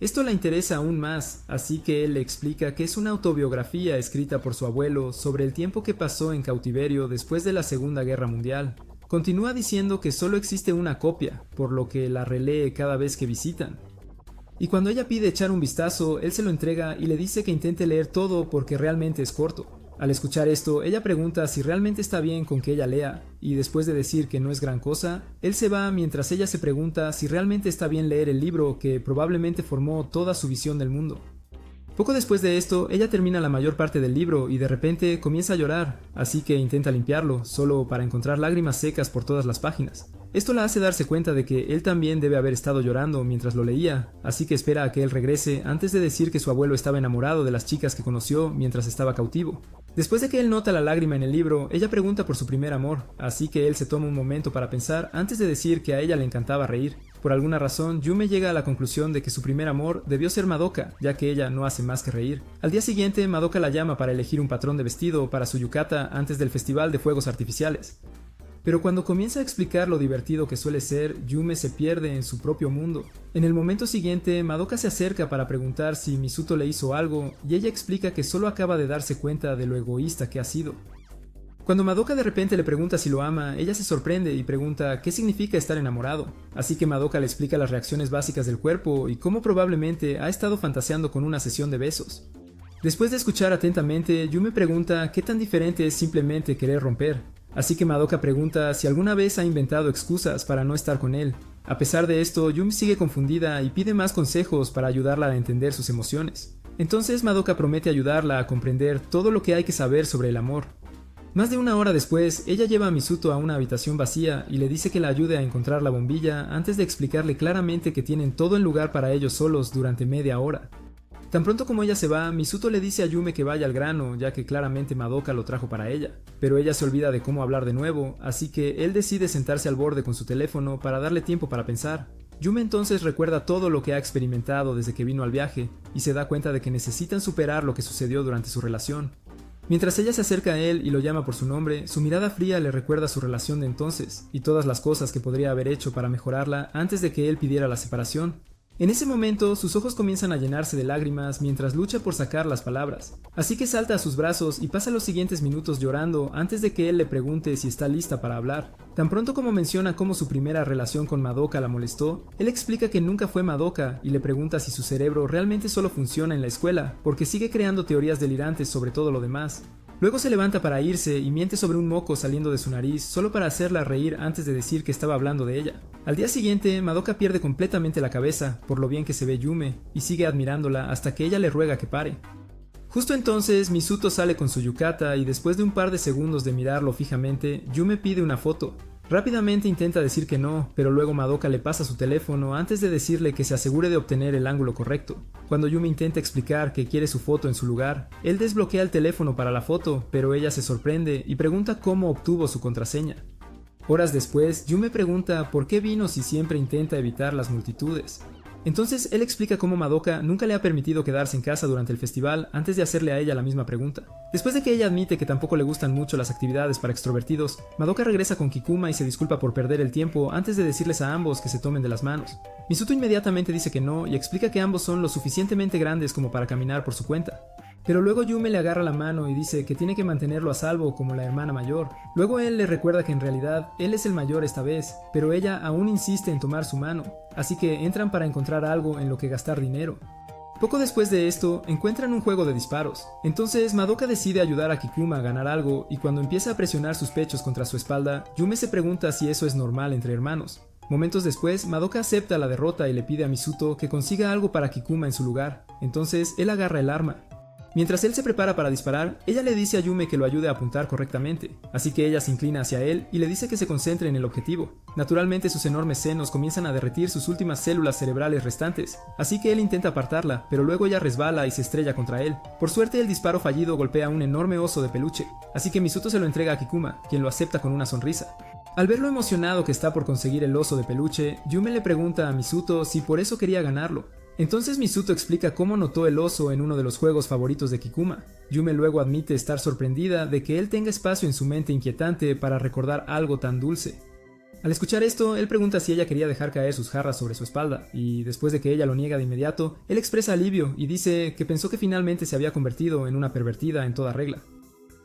Esto la interesa aún más, así que él le explica que es una autobiografía escrita por su abuelo sobre el tiempo que pasó en cautiverio después de la Segunda Guerra Mundial. Continúa diciendo que solo existe una copia, por lo que la relee cada vez que visitan. Y cuando ella pide echar un vistazo, él se lo entrega y le dice que intente leer todo porque realmente es corto. Al escuchar esto, ella pregunta si realmente está bien con que ella lea, y después de decir que no es gran cosa, él se va mientras ella se pregunta si realmente está bien leer el libro que probablemente formó toda su visión del mundo. Poco después de esto, ella termina la mayor parte del libro y de repente comienza a llorar, así que intenta limpiarlo, solo para encontrar lágrimas secas por todas las páginas. Esto la hace darse cuenta de que él también debe haber estado llorando mientras lo leía, así que espera a que él regrese antes de decir que su abuelo estaba enamorado de las chicas que conoció mientras estaba cautivo. Después de que él nota la lágrima en el libro, ella pregunta por su primer amor, así que él se toma un momento para pensar antes de decir que a ella le encantaba reír. Por alguna razón, Yume llega a la conclusión de que su primer amor debió ser Madoka, ya que ella no hace más que reír. Al día siguiente, Madoka la llama para elegir un patrón de vestido para su yukata antes del festival de fuegos artificiales. Pero cuando comienza a explicar lo divertido que suele ser, Yume se pierde en su propio mundo. En el momento siguiente, Madoka se acerca para preguntar si Misuto le hizo algo, y ella explica que solo acaba de darse cuenta de lo egoísta que ha sido. Cuando Madoka de repente le pregunta si lo ama, ella se sorprende y pregunta qué significa estar enamorado. Así que Madoka le explica las reacciones básicas del cuerpo y cómo probablemente ha estado fantaseando con una sesión de besos. Después de escuchar atentamente, Yume pregunta qué tan diferente es simplemente querer romper. Así que Madoka pregunta si alguna vez ha inventado excusas para no estar con él. A pesar de esto, Yume sigue confundida y pide más consejos para ayudarla a entender sus emociones. Entonces Madoka promete ayudarla a comprender todo lo que hay que saber sobre el amor. Más de una hora después, ella lleva a Misuto a una habitación vacía y le dice que la ayude a encontrar la bombilla antes de explicarle claramente que tienen todo el lugar para ellos solos durante media hora. Tan pronto como ella se va, Misuto le dice a Yume que vaya al grano, ya que claramente Madoka lo trajo para ella. Pero ella se olvida de cómo hablar de nuevo, así que él decide sentarse al borde con su teléfono para darle tiempo para pensar. Yume entonces recuerda todo lo que ha experimentado desde que vino al viaje, y se da cuenta de que necesitan superar lo que sucedió durante su relación. Mientras ella se acerca a él y lo llama por su nombre, su mirada fría le recuerda su relación de entonces, y todas las cosas que podría haber hecho para mejorarla antes de que él pidiera la separación. En ese momento, sus ojos comienzan a llenarse de lágrimas mientras lucha por sacar las palabras, así que salta a sus brazos y pasa los siguientes minutos llorando antes de que él le pregunte si está lista para hablar. Tan pronto como menciona cómo su primera relación con Madoka la molestó, él explica que nunca fue Madoka y le pregunta si su cerebro realmente solo funciona en la escuela, porque sigue creando teorías delirantes sobre todo lo demás. Luego se levanta para irse y miente sobre un moco saliendo de su nariz solo para hacerla reír antes de decir que estaba hablando de ella. Al día siguiente, Madoka pierde completamente la cabeza por lo bien que se ve Yume y sigue admirándola hasta que ella le ruega que pare. Justo entonces, Misuto sale con su yukata y después de un par de segundos de mirarlo fijamente, Yume pide una foto. Rápidamente intenta decir que no, pero luego Madoka le pasa su teléfono antes de decirle que se asegure de obtener el ángulo correcto. Cuando Yume intenta explicar que quiere su foto en su lugar, él desbloquea el teléfono para la foto, pero ella se sorprende y pregunta cómo obtuvo su contraseña. Horas después, Yume pregunta por qué vino si siempre intenta evitar las multitudes. Entonces él explica cómo Madoka nunca le ha permitido quedarse en casa durante el festival antes de hacerle a ella la misma pregunta. Después de que ella admite que tampoco le gustan mucho las actividades para extrovertidos, Madoka regresa con Kikuma y se disculpa por perder el tiempo antes de decirles a ambos que se tomen de las manos. Misuto inmediatamente dice que no y explica que ambos son lo suficientemente grandes como para caminar por su cuenta. Pero luego Yume le agarra la mano y dice que tiene que mantenerlo a salvo como la hermana mayor. Luego él le recuerda que en realidad él es el mayor esta vez, pero ella aún insiste en tomar su mano, así que entran para encontrar algo en lo que gastar dinero. Poco después de esto, encuentran un juego de disparos. Entonces Madoka decide ayudar a Kikuma a ganar algo y cuando empieza a presionar sus pechos contra su espalda, Yume se pregunta si eso es normal entre hermanos. Momentos después, Madoka acepta la derrota y le pide a Misuto que consiga algo para Kikuma en su lugar. Entonces él agarra el arma. Mientras él se prepara para disparar, ella le dice a Yume que lo ayude a apuntar correctamente, así que ella se inclina hacia él y le dice que se concentre en el objetivo. Naturalmente sus enormes senos comienzan a derretir sus últimas células cerebrales restantes, así que él intenta apartarla, pero luego ella resbala y se estrella contra él. Por suerte el disparo fallido golpea a un enorme oso de peluche, así que Misuto se lo entrega a Kikuma, quien lo acepta con una sonrisa. Al ver lo emocionado que está por conseguir el oso de peluche, Yume le pregunta a Misuto si por eso quería ganarlo. Entonces Misuto explica cómo notó el oso en uno de los juegos favoritos de Kikuma. Yume luego admite estar sorprendida de que él tenga espacio en su mente inquietante para recordar algo tan dulce. Al escuchar esto, él pregunta si ella quería dejar caer sus jarras sobre su espalda, y después de que ella lo niega de inmediato, él expresa alivio y dice que pensó que finalmente se había convertido en una pervertida en toda regla.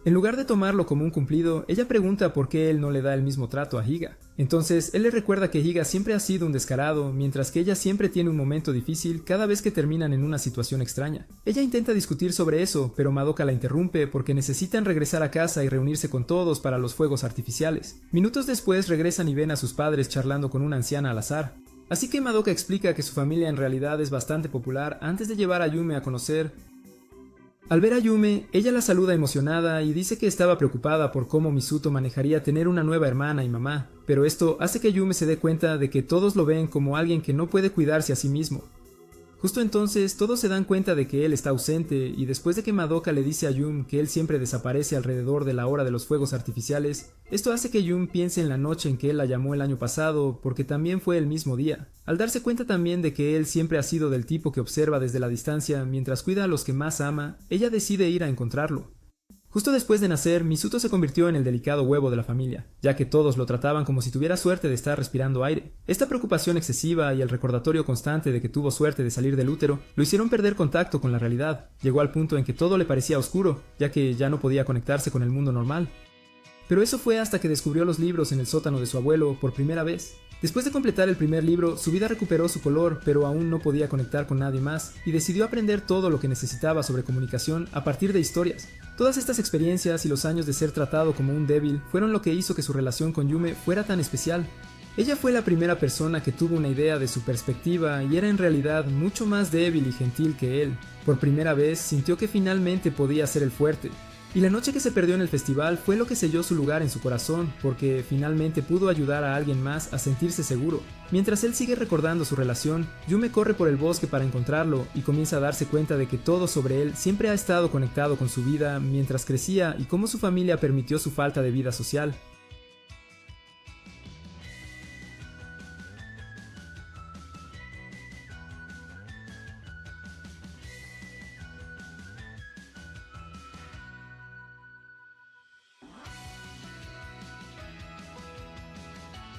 En lugar de tomarlo como un cumplido, ella pregunta por qué él no le da el mismo trato a Higa. Entonces, él le recuerda que Higa siempre ha sido un descarado, mientras que ella siempre tiene un momento difícil cada vez que terminan en una situación extraña. Ella intenta discutir sobre eso, pero Madoka la interrumpe porque necesitan regresar a casa y reunirse con todos para los fuegos artificiales. Minutos después regresan y ven a sus padres charlando con una anciana al azar. Así que Madoka explica que su familia en realidad es bastante popular antes de llevar a Yume a conocer. Al ver a Yume, ella la saluda emocionada y dice que estaba preocupada por cómo Misuto manejaría tener una nueva hermana y mamá, pero esto hace que Yume se dé cuenta de que todos lo ven como alguien que no puede cuidarse a sí mismo. Justo entonces, todos se dan cuenta de que él está ausente, y después de que Madoka le dice a Yume que él siempre desaparece alrededor de la hora de los fuegos artificiales, esto hace que Yume piense en la noche en que él la llamó el año pasado, porque también fue el mismo día. Al darse cuenta también de que él siempre ha sido del tipo que observa desde la distancia mientras cuida a los que más ama, ella decide ir a encontrarlo. Justo después de nacer, Misuto se convirtió en el delicado huevo de la familia, ya que todos lo trataban como si tuviera suerte de estar respirando aire. Esta preocupación excesiva y el recordatorio constante de que tuvo suerte de salir del útero lo hicieron perder contacto con la realidad. Llegó al punto en que todo le parecía oscuro, ya que ya no podía conectarse con el mundo normal. Pero eso fue hasta que descubrió los libros en el sótano de su abuelo por primera vez. Después de completar el primer libro, su vida recuperó su color, pero aún no podía conectar con nadie más, y decidió aprender todo lo que necesitaba sobre comunicación a partir de historias. Todas estas experiencias y los años de ser tratado como un débil fueron lo que hizo que su relación con Yume fuera tan especial. Ella fue la primera persona que tuvo una idea de su perspectiva y era en realidad mucho más débil y gentil que él. Por primera vez sintió que finalmente podía ser el fuerte. Y la noche que se perdió en el festival fue lo que selló su lugar en su corazón, porque finalmente pudo ayudar a alguien más a sentirse seguro. Mientras él sigue recordando su relación, Yume corre por el bosque para encontrarlo y comienza a darse cuenta de que todo sobre él siempre ha estado conectado con su vida mientras crecía y cómo su familia permitió su falta de vida social.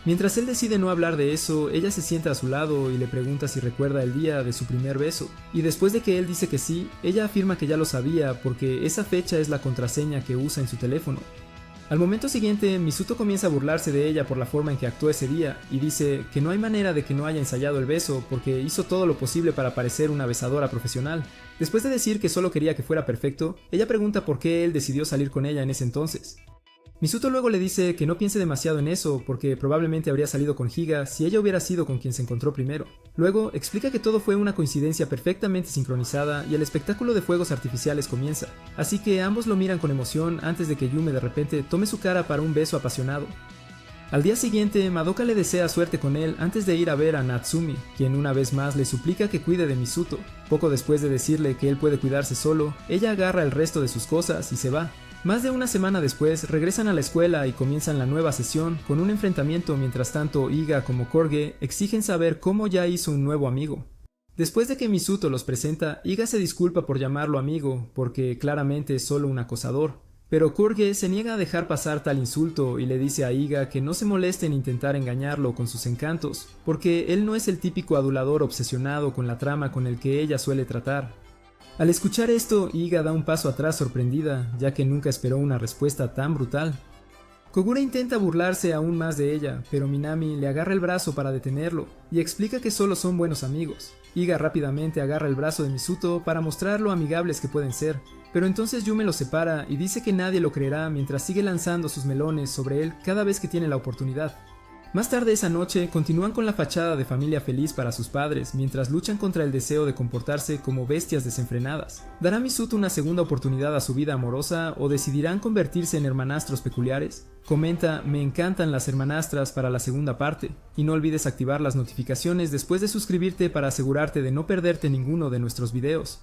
Mientras él decide no hablar de eso, ella se sienta a su lado y le pregunta si recuerda el día de su primer beso. Y después de que él dice que sí, ella afirma que ya lo sabía porque esa fecha es la contraseña que usa en su teléfono. Al momento siguiente, Misuto comienza a burlarse de ella por la forma en que actuó ese día y dice que no hay manera de que no haya ensayado el beso porque hizo todo lo posible para parecer una besadora profesional. Después de decir que solo quería que fuera perfecto, ella pregunta por qué él decidió salir con ella en ese entonces. Misuto luego le dice que no piense demasiado en eso porque probablemente habría salido con Higa si ella hubiera sido con quien se encontró primero. Luego explica que todo fue una coincidencia perfectamente sincronizada y el espectáculo de fuegos artificiales comienza, así que ambos lo miran con emoción antes de que Yume de repente tome su cara para un beso apasionado. Al día siguiente, Madoka le desea suerte con él antes de ir a ver a Natsumi, quien una vez más le suplica que cuide de Misuto. Poco después de decirle que él puede cuidarse solo, ella agarra el resto de sus cosas y se va. Más de una semana después, regresan a la escuela y comienzan la nueva sesión con un enfrentamiento mientras tanto Iga como Korge exigen saber cómo ya hizo un nuevo amigo. Después de que Misuto los presenta, Iga se disculpa por llamarlo amigo, porque claramente es solo un acosador. Pero Korge se niega a dejar pasar tal insulto y le dice a Iga que no se moleste en intentar engañarlo con sus encantos, porque él no es el típico adulador obsesionado con la trama con el que ella suele tratar. Al escuchar esto, Iga da un paso atrás sorprendida, ya que nunca esperó una respuesta tan brutal. Kogura intenta burlarse aún más de ella, pero Minami le agarra el brazo para detenerlo y explica que solo son buenos amigos. Iga rápidamente agarra el brazo de Misuto para mostrar lo amigables que pueden ser, pero entonces Yume los separa y dice que nadie lo creerá mientras sigue lanzando sus melones sobre él cada vez que tiene la oportunidad. Más tarde esa noche, continúan con la fachada de familia feliz para sus padres, mientras luchan contra el deseo de comportarse como bestias desenfrenadas. ¿Dará Misuto una segunda oportunidad a su vida amorosa o decidirán convertirse en hermanastros peculiares? Comenta, me encantan las hermanastras para la segunda parte, y no olvides activar las notificaciones después de suscribirte para asegurarte de no perderte ninguno de nuestros videos.